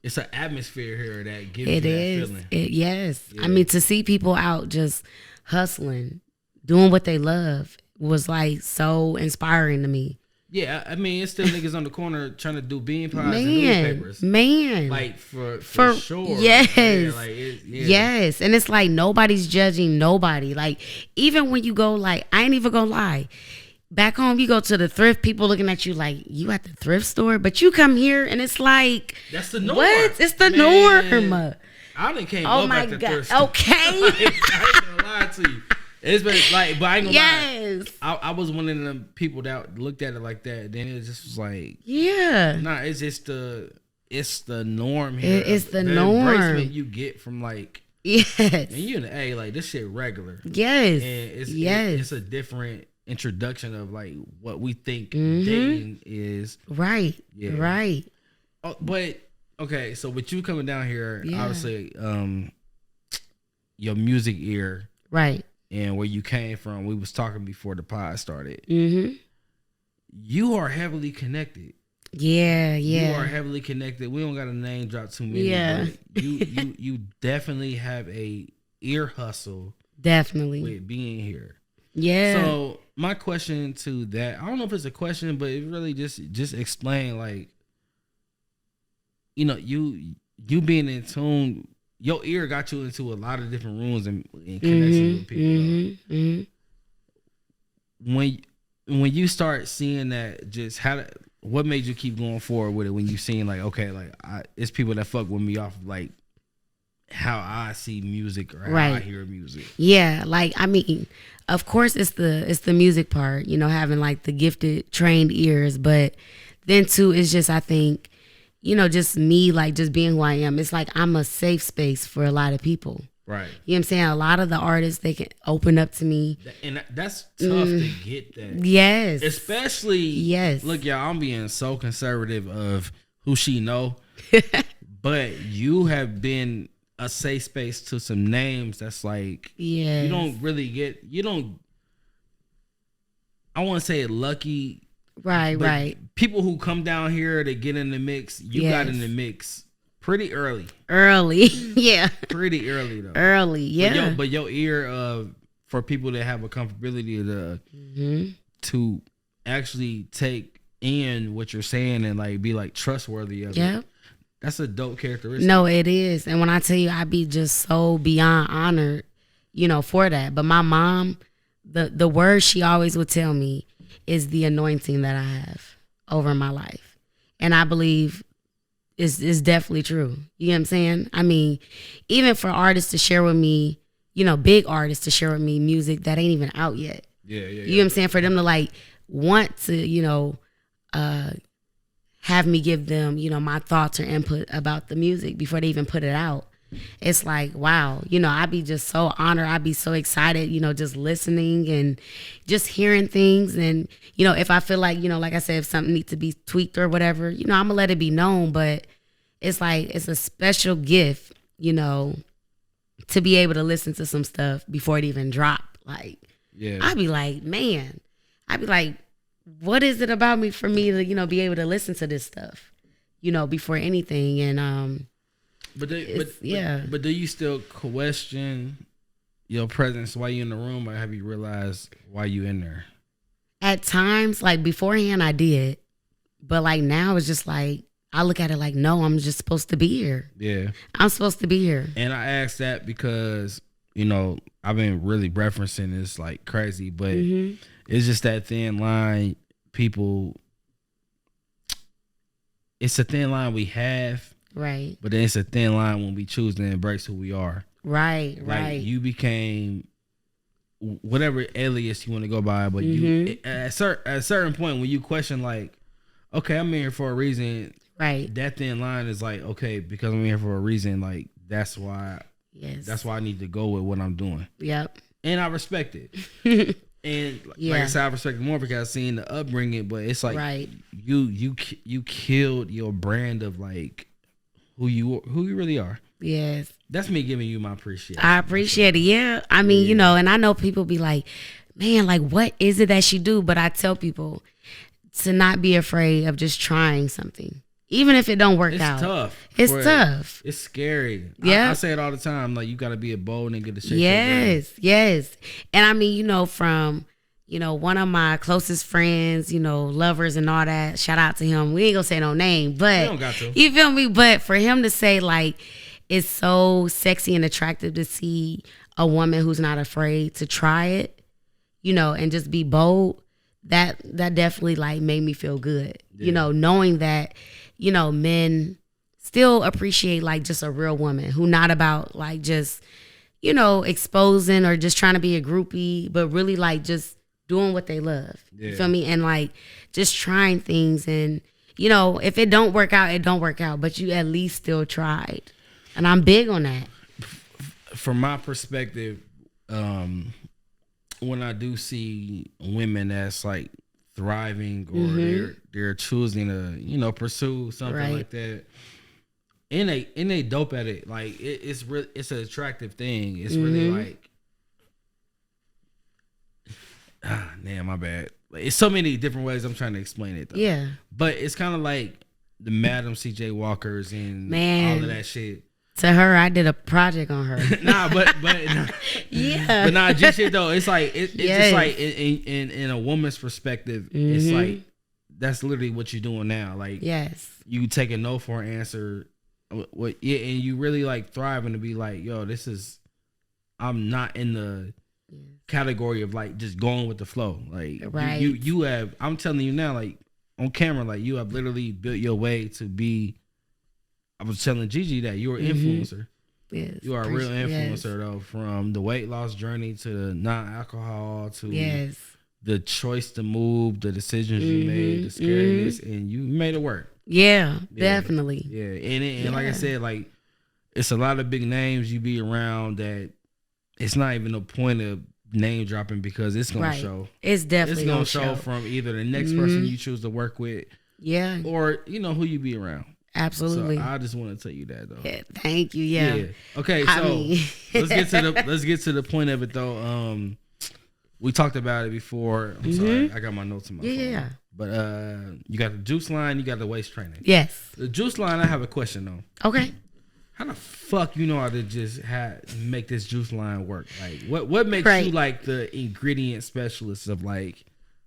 it's an atmosphere here that gives you that feeling. Yeah. I mean, to see people out just hustling, doing what they love was like so inspiring to me. Yeah, I mean, it's still niggas on the corner trying to do bean pies and newspapers. Man. Like, for sure. Yes. Yeah, like Yes. And it's like nobody's judging nobody. Like, even when you go, like, I ain't even gonna lie. Back home, you go to the thrift, people looking at you like, you at the thrift store? But you come here and it's like, that's the norm. What? It's the norm. I done came Oh up my after God. Thirsty. Okay. I ain't gonna lie to you. It's been like, but I ain't gonna Yes. lie. I was one of them people that looked at it like that. Then it just was like, Yeah. nah, it's just it's the norm here. It's the embracement norm. you get from like, Yes. and you in the A, like this shit regular. Yes. And it's a different introduction of like what we think dating is. Right. Yeah. Right. Oh, but okay, so with you coming down here, obviously, your music ear, Right. and where you came from, we was talking before the pod started. Mm-hmm. You are heavily connected. Yeah. You Yeah. are heavily connected. We don't got to name drop too many. Yeah. But you definitely have a ear hustle Definitely. with being here. Yeah. So my question to that, I don't know if it's a question, but it really just explain like, you know, you being in tune, your ear got you into a lot of different rooms and connections with people. When you start seeing that, just what made you keep going forward with it? When you seen like, okay, like it's people that fuck with me off of like how I see music or how I hear music. Yeah, like I mean, of course it's the music part, you know, having like the gifted trained ears, but then too it's just I think, you know, just me like just being who I am. It's like I'm a safe space for a lot of people. Right. You know what I'm saying? A lot of the artists, they can open up to me. And that's tough to get that. Yes. Especially, yes. Look, y'all, I'm being so conservative of who she know, but you have been a safe space to some names that's like, you don't really get, I want to say lucky. Right. People who come down here to get in the mix, you got in the mix pretty early. Yeah. Pretty early though. Yeah. But your ear for people that have a comfortability to actually take in what you're saying and like be like trustworthy of it. That's a dope characteristic. No, it is. And when I tell you, I be just so beyond honored, you know, for that. But my mom, the word she always would tell me is the anointing that I have over my life. And I believe is definitely true. You know what I'm saying? I mean, even for artists to share with me, you know, big artists to share with me music that ain't even out yet. Yeah. You know what I'm saying? For them to like want to, you know, have me give them, you know, my thoughts or input about the music before they even put it out. It's like, wow, you know, I'd be just so honored. I'd be so excited, you know, just listening and just hearing things. And, you know, if I feel like, you know, like I said, if something needs to be tweaked or whatever, you know, I'm gonna let it be known. But it's like, it's a special gift, you know, to be able to listen to some stuff before it even drop. Like, I'd be like, man, what is it about me for me to, you know, be able to listen to this stuff, you know, before anything. And, But do you still question your presence while you in the room, or have you realized why you in there? At times, like beforehand, I did, but like now it's just like I look at it like, no, I'm just supposed to be here. Yeah, I'm supposed to be here. And I asked that because, you know, I've been really referencing this like crazy, but it's just that thin line. People, it's a thin line we have. Right. But then it's a thin line when we choose to embrace who we are. Right. Like you became whatever alias you want to go by, but you at a certain point when you question like, okay, I'm here for a reason. Right. That thin line is like, okay, because I'm here for a reason. Like that's why. Yes. That's why I need to go with what I'm doing. Yep. And I respect it. And like I said, I respect it more because I've seen the upbringing. But it's like you killed your brand of like who you really are. Yes. That's me giving you my appreciation. I appreciate it. Yeah. I mean, you know, and I know people be like, man, like, what is it that she do? But I tell people to not be afraid of just trying something. Even if it don't work out. It's tough. It's tough. It's scary. Yeah. I say it all the time. Like, you got to be a bold nigga to shake Yes. And I mean, you know, from, you know, one of my closest friends, you know, lovers and all that, shout out to him. We ain't gonna say no name, but we don't got to. You feel me? But for him to say like, it's so sexy and attractive to see a woman who's not afraid to try it, you know, and just be bold, that definitely like made me feel good. You know, knowing that, you know, men still appreciate like just a real woman who not about like just, you know, exposing or just trying to be a groupie, but really like just doing what they love. Yeah. You feel me? And like just trying things, and you know, if it don't work out, it don't work out, but you at least still tried. And I'm big on that. From my perspective, when I do see women that's like thriving or they're choosing to, you know, pursue something like that, and they dope at it, like it's an attractive thing. It's really like, damn, my bad. It's so many different ways I'm trying to explain it though. Yeah. But it's kind of like the Madam CJ Walkers and all of that shit. To her, I did a project on her. but yeah. But nah, G shit though. It's like it's just like in a woman's perspective, it's like that's literally what you're doing now. Like, yes, you take a no for an answer. What? Yeah, and you really like thriving to be like, yo, I'm not in the category of like just going with the flow. Like, right. you have. I'm telling you now, like on camera, like you have literally built your way to be. I was telling Gigi that you're an influencer. Yes, you are a real influencer though, from the weight loss journey to the non-alcohol to the choice to move, the decisions you made, the scariness, and you made it work. Yeah, definitely. Yeah, and like I said, like it's a lot of big names you be around that it's not even a point of name dropping because it's gonna show. It's definitely gonna show from either the next person you choose to work with, or you know who you be around. Absolutely. So I just want to tell you that though. Yeah, thank you. Yeah. Okay, so let's get to the point of it though. We talked about it before. I'm sorry, I got my notes in my phone. Yeah. But you got the juice line, you got the waist training. Yes. The juice line, I have a question though. Okay. How the fuck you know how to just make this juice line work? Like what makes you like the ingredient specialist of like,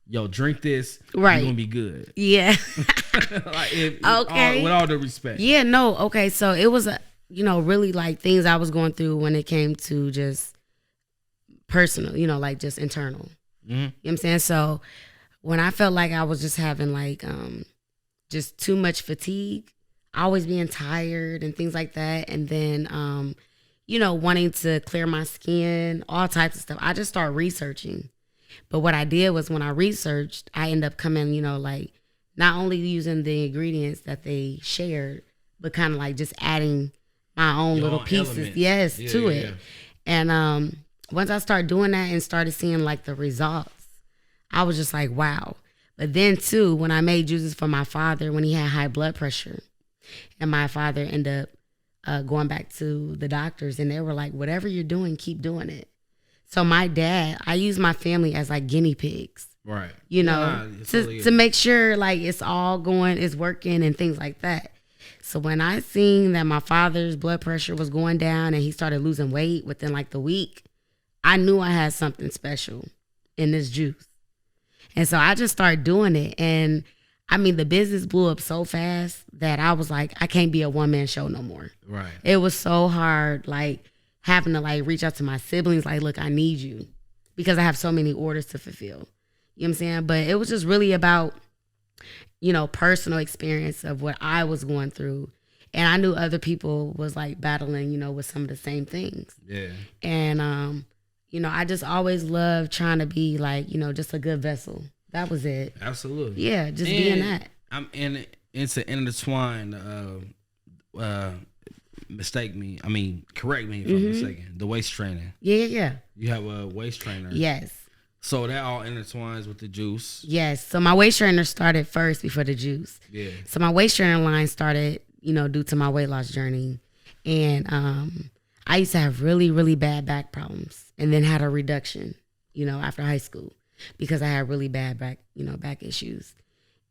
yo, drink this, you're gonna be good. Yeah. With all the respect. Yeah, no, okay. So it was really like things I was going through when it came to just personal, like just internal. You know what I'm saying? So when I felt like I was just having like just too much fatigue, always being tired and things like that, and then wanting to clear my skin, all types of stuff, I just started researching. But what I did was when I researched, I ended up coming, like not only using the ingredients that they shared, but kind of like just adding my own little pieces, to it. And once I started doing that and started seeing like the results, I was just like, wow. But then too, when I made juices for my father when he had high blood pressure, and my father ended up going back to the doctors, and they were like, whatever you're doing, keep doing it. So my dad, I use my family as like guinea pigs. Right. To make sure like it's all going, it's working and things like that. So when I seen that my father's blood pressure was going down and he started losing weight within like the week, I knew I had something special in this juice. And so I just started doing it. And I mean, the business blew up so fast that I was like, I can't be a one-man show no more. Right. It was so hard, like having to like reach out to my siblings, like, look, I need you, because I have so many orders to fulfill. You know what I'm saying? But it was just really about, personal experience of what I was going through. And I knew other people was like battling, with some of the same things. Yeah. And, I just always loved trying to be like, just a good vessel. That was it. Absolutely. Yeah, just being that. It's an intertwined, correct me if I'm mistaken. The waist training. Yeah. You have a waist trainer. Yes. So that all intertwines with the juice. Yes. So my waist trainer started first before the juice. Yeah. So my waist trainer line started, due to my weight loss journey. And I used to have really, really bad back problems, and then had a reduction, after high school, because I had really bad back issues.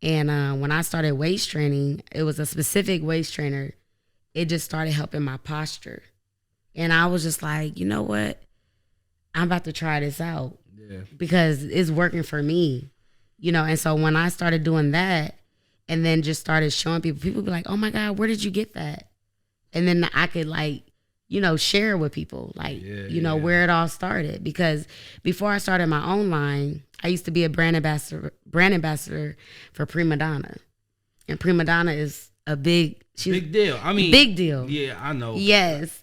And when I started waist training, it was a specific waist trainer. It just started helping my posture. And I was just like, you know what? I'm about to try this out. Yeah. Because it's working for me, And so when I started doing that and then just started showing people be like, oh my God, where did you get that? And then I could like, share with people, like, where it all started. Because before I started my own line, I used to be a brand ambassador for Prima Donna. And Prima Donna is big deal. I mean, big deal. Yeah, I know. Yes.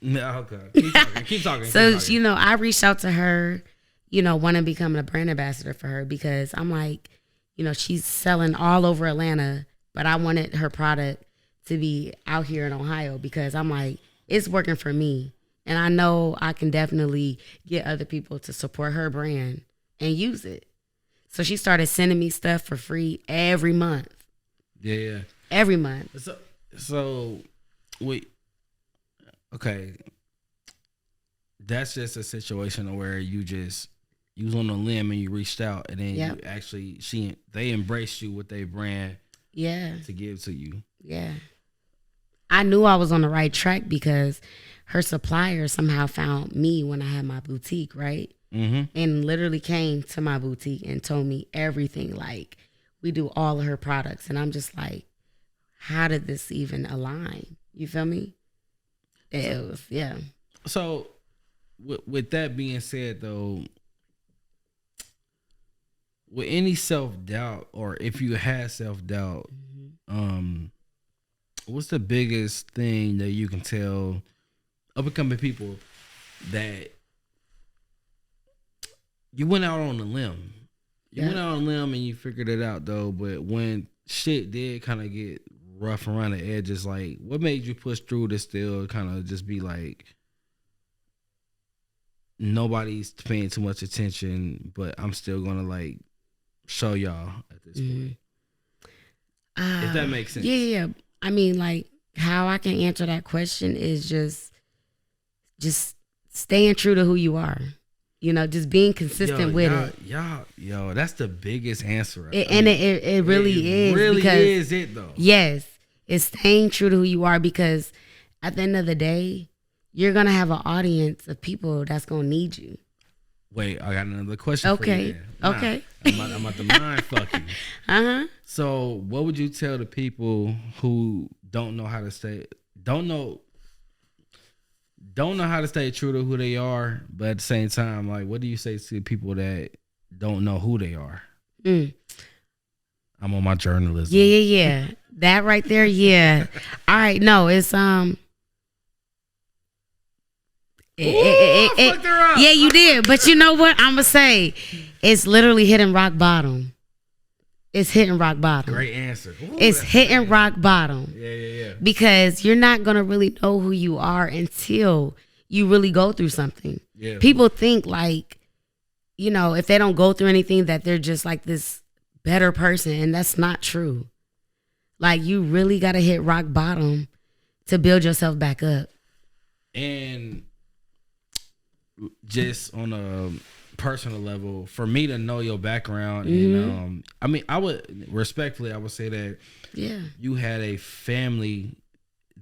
No, okay. Keep talking. Keep talking. So, keep talking. you know, I reached out to her, you know, wanting to become a brand ambassador for her because I'm like, you know, she's selling all over Atlanta, but I wanted her product to be out here in Ohio because I'm like, it's working for me. And I know I can definitely get other people to support her brand and use it. So she started sending me stuff for free every month. Yeah. Every month. So wait. Okay. That's just a situation where you was on a limb and you reached out and then you actually they embraced you with their brand to give to you. Yeah. I knew I was on the right track because her supplier somehow found me when I had my boutique, right? Mm-hmm. And literally came to my boutique and told me everything. Like, we do all of her products. And I'm just like, how did this even align? You feel me? It was, yeah. So, with that being said, though, with any self-doubt, or if you had self-doubt, what's the biggest thing that you can tell up-and-coming people that you went out on a limb? You went out on a limb and you figured it out, though, but when shit did kind of get rough around the edges, like, what made you push through to still kind of just be like, nobody's paying too much attention, but I'm still gonna like show y'all at this point. If that makes sense. Yeah. I mean, like, how I can answer that question is just staying true to who you are. You know, just being consistent with it. Yo, that's the biggest answer. It really is. It really because, is it though. Yes, it's staying true to who you are because at the end of the day, you're gonna have an audience of people that's gonna need you. Wait, I got another question for you. Okay. I'm about to mind fuck you. So, what would you tell the people who don't know how to stay true to who they are, but at the same time, like, what do you say to people that don't know who they are? I'm on my journalism. Yeah. That right there, yeah. All right, no, it's I fucked her up. Yeah, you did. But you know what? I'm going to say it's literally hitting rock bottom. It's hitting rock bottom. Great answer. It's hitting rock bottom. Yeah. Because you're not going to really know who you are until you really go through something. Yeah. People think like, you know, if they don't go through anything that they're just like this better person. And that's not true. Like, you really got to hit rock bottom to build yourself back up. And just on a personal level, for me to know your background, and I mean, I would say that you had a family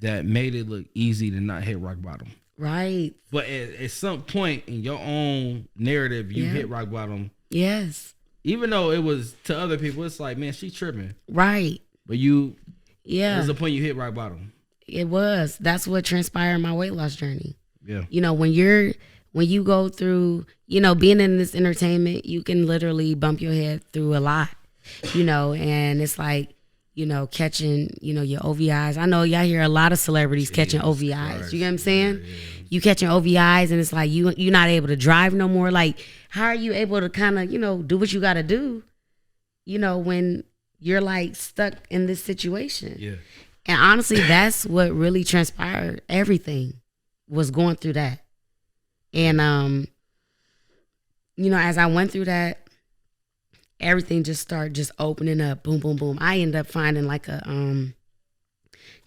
that made it look easy to not hit rock bottom. Right. But at some point in your own narrative, you hit rock bottom. Yes. Even though it was to other people, it's like, man, she tripping. Right. But there's a point you hit rock bottom. It was. That's what transpired in my weight loss journey. Yeah. You know, when you go through, you know, being in this entertainment, you can literally bump your head through a lot, you know, and it's like, you know, catching, you know, your OVIs. I know y'all hear a lot of celebrities catching OVIs. Christ. You get what I'm saying? Yeah. You catching OVIs and it's like you're not able to drive no more. Like, how are you able to kind of, you know, do what you got to do, you know, when you're like stuck in this situation? Yeah. And honestly, that's what really transpired. Everything was going through that. And, you know, as I went through that, everything just started just opening up. Boom, boom, boom. I ended up finding like a,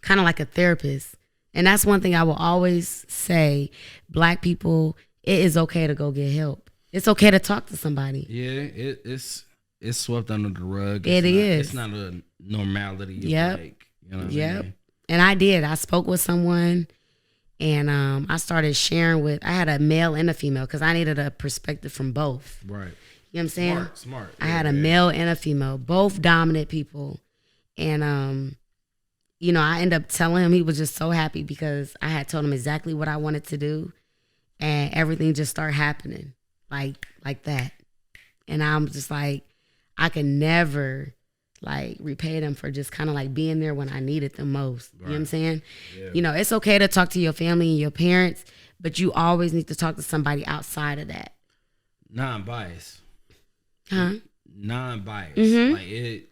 kind of like a therapist. And that's one thing I will always say, Black people, it is okay to go get help. It's okay to talk to somebody. Yeah, it's swept under the rug. It's not a normality. Yep. Like, you know what I mean? And I did. I spoke with someone. And I started sharing I had a male and a female because I needed a perspective from both. Right. You know what I'm saying? Smart. I had a male and a female, both dominant people. And, you know, I ended up telling him, he was just so happy because I had told him exactly what I wanted to do. And everything just started happening like that. And I'm just like, I can never like repay them for just kind of like being there when I needed them most. You know what I'm saying? Yeah. You know, it's okay to talk to your family and your parents, but you always need to talk to somebody outside of that. Non-biased. Huh? Non-biased. Mhm. Like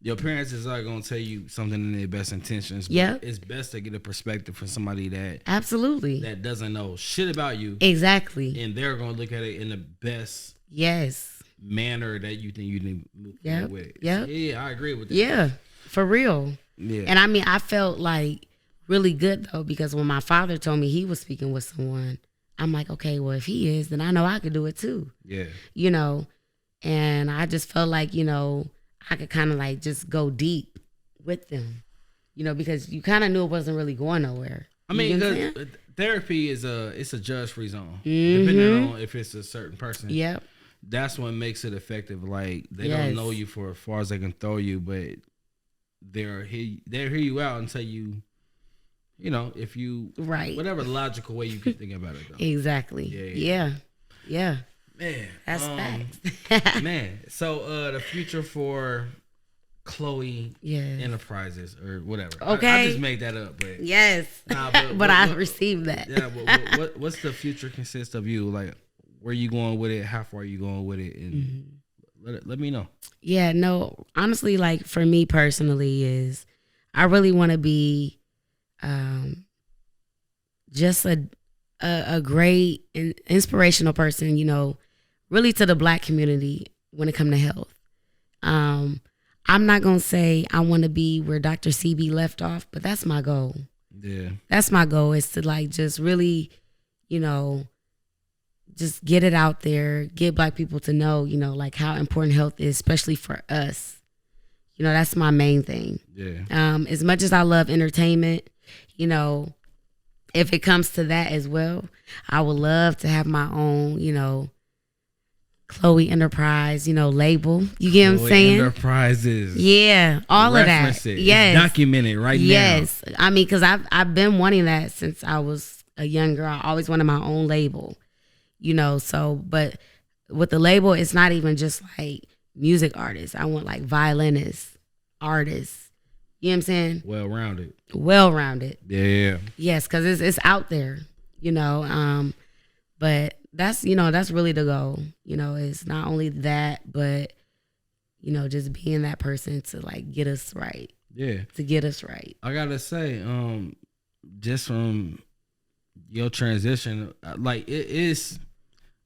your parents is not gonna tell you something in their best intentions. But Yep. it's best to get a perspective from somebody that Absolutely. doesn't know shit about you, Exactly. and they're gonna look at it in the best Yes. manner that you think you need to move Yep. forward with. Yep. Yeah, I agree with that. Yeah. For real. Yeah. And I mean, I felt like really good though, because when my father told me he was speaking with someone, I'm like, okay, well, if he is, then I know I could do it too. Yeah. You know, and I just felt like, you know, I could kind of like just go deep with them, you know, because you kind of knew it wasn't really going nowhere. I mean, You know what I'm because therapy is it's a judge-free zone, Mhm. depending on if it's a certain person. Yep. That's what makes it effective. Like they Yes. don't know you for as far as they can throw you, but they'll hear you out and tell you, you know, if you Right. whatever logical way you can think about it. Though. Exactly. Yeah. Yeah. Man, That's facts. man. So the future for Chloe Yes. Enterprises or whatever. I Okay. just made that up, but Yes. Nah, but I received that. yeah. But what's the future consist of you? Like, where you going with it? How far are you going with it? And let me know. Yeah, no, honestly, like for me personally is I really want to be just a great and inspirational person, you know, really to the Black community when it comes to health. I'm not going to say I want to be where Dr. CB left off, but that's my goal. Yeah. That's my goal, is to like just really, you know, just get it out there, get Black people to know, you know, like how important health is, especially for us. You know, that's my main thing. Yeah. As much as I love entertainment, you know, if it comes to that as well, I would love to have my own, you know, Chloe Enterprise, you know, label. You get what I'm saying? Enterprises. Yeah, all Reference of that. it. Yes, It's documented right yes. I mean, because I've been wanting that since I was a young girl. I always wanted my own label, you know. So, but with the label, it's not even just like music artists. I want like violinists, artists. You know what I'm saying? now. Well rounded. Well rounded. Yeah. Yes, because it's out there, you know. But that's, you know, that's really the goal. You know, it's not only that, but, you know, just being that person to like get us right. Yeah. To get us right. I gotta say, just from your transition, like it is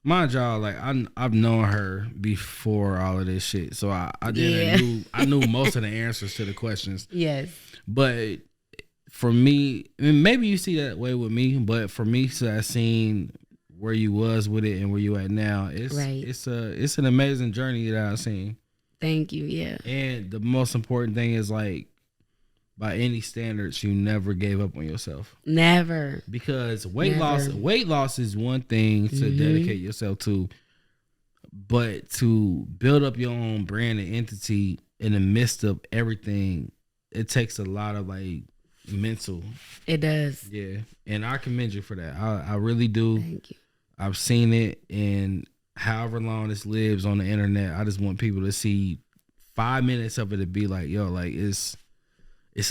my job. Like I've known her before all of this shit, so I knew most of the answers to the questions. Yes. But for me, I mean, maybe you see that way with me, but for me, so I seen where you was with it and where you at now. It's an amazing journey that I've seen. Thank you. Yeah. And the most important thing is, like, by any standards, you never gave up on yourself. Never. Because weight loss is one thing to dedicate yourself to, but to build up your own brand and entity in the midst of everything, it takes a lot of like mental. It does. Yeah. And I commend you for that. I really do. Thank you. I've seen it, and however long this lives on the internet, I just want people to see 5 minutes of it to be like, yo, like it's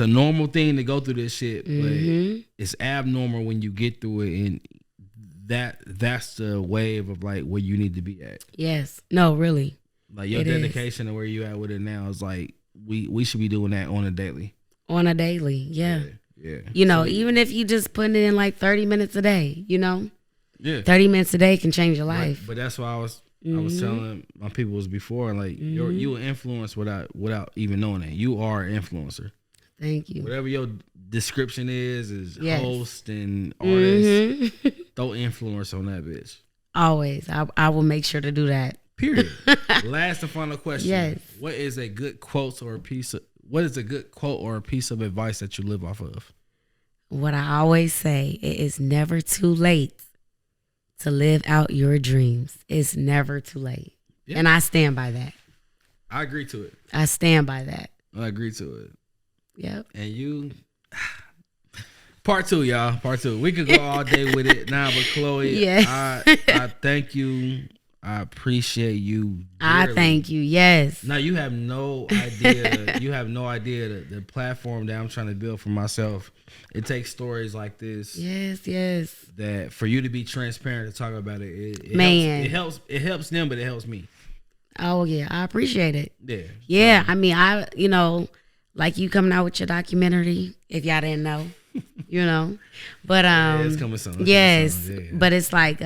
a normal thing to go through this shit, but it's abnormal when you get through it, and that's the wave of like where you need to be at. Yes. No, really. Like your dedication to where you at with it now is like we should be doing that on a daily. On a daily, yeah. Yeah. You know, even if you just put it in like 30 minutes a day, you know? Yeah. 30 minutes a day can change your life. But that's why I was telling my people was before, like you an influence without even knowing that. You are an influencer. Thank you. Whatever your description is Yes. host and artist. Throw influence on that bitch. Always. I will make sure to do that. Period. Last and final question. Yes. What is a good quote or a piece of advice that you live off of? What I always say, it is never too late to live out your dreams. It's never too late. Yeah. And I stand by that. I agree to it. I stand by that. I agree to it. Yep. And you, part 2, y'all. Part 2. We could go all day with it now, but Chloe, yes. I thank you. I appreciate you. I dearly. thank you. Yes. Now you have no idea. You have no idea the platform that I'm trying to build for myself. It takes stories like this. Yes. Yes. That for you to be transparent to talk about it. Man, it helps them, but it helps me. Oh yeah, I appreciate it. Yeah. Yeah. I mean, like you coming out with your documentary. If y'all didn't know, but Yeah, it's coming soon. Yes, Yeah. but it's like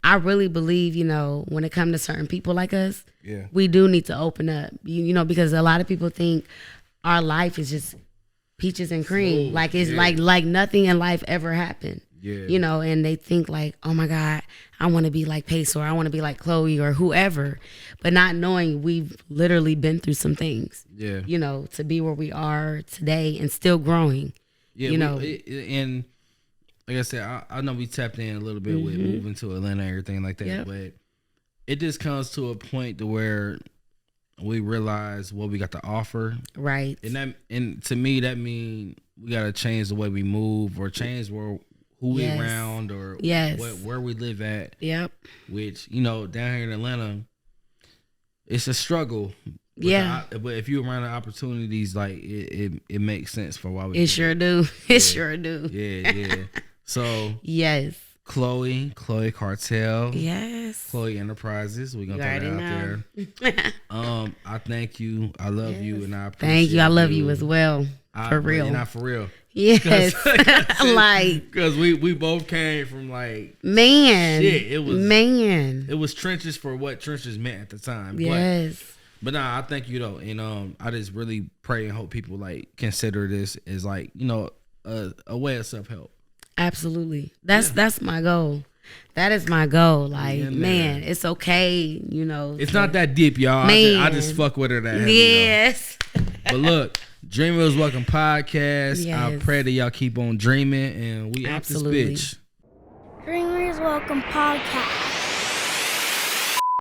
I really believe, when it comes to certain people like us, Yeah. we do need to open up, because a lot of people think our life is just peaches and cream. Smooth. Like it's Yeah. like nothing in life ever happened. Yeah. And they think like, oh my God, I want to be like PESO or I want to be like Chloe or whoever, but not knowing we've literally been through some things, Yeah. to be where we are today and still growing. Yeah. And like I said, I know we tapped in a little bit with moving to Atlanta and everything like that, Yep. but it just comes to a point to where we realize what we got to offer. Right. And to me, that means we got to change the way we move or change who we Yes. around or Yes. where we live at. Yep. Which, down here in Atlanta, it's a struggle. Yeah. But if you're around the opportunities, like it makes sense for why we It sure do. It sure do. Yeah. So Yes. Chloe Cartel, Yes. Chloe Enterprises. We're gonna You throw that already out there. I thank you. I love you, and I appreciate Thank you. I love you as well. For real. Not for real. Yes. Like, because we both came from like man. shit. It was trenches for what trenches meant at the time. Yes. But nah, I thank you though, and I just really pray and hope people like consider this as like a way of self help. Absolutely. That's my goal. That is my goal. Like, Yeah, man, it's okay, It's not that deep, y'all. I just fuck with her that heavy, yes. But look, Dreamers Welcome Podcast. I Yes. pray that y'all keep on dreaming, and we out this Absolutely. bitch. Dreamers Welcome Podcast.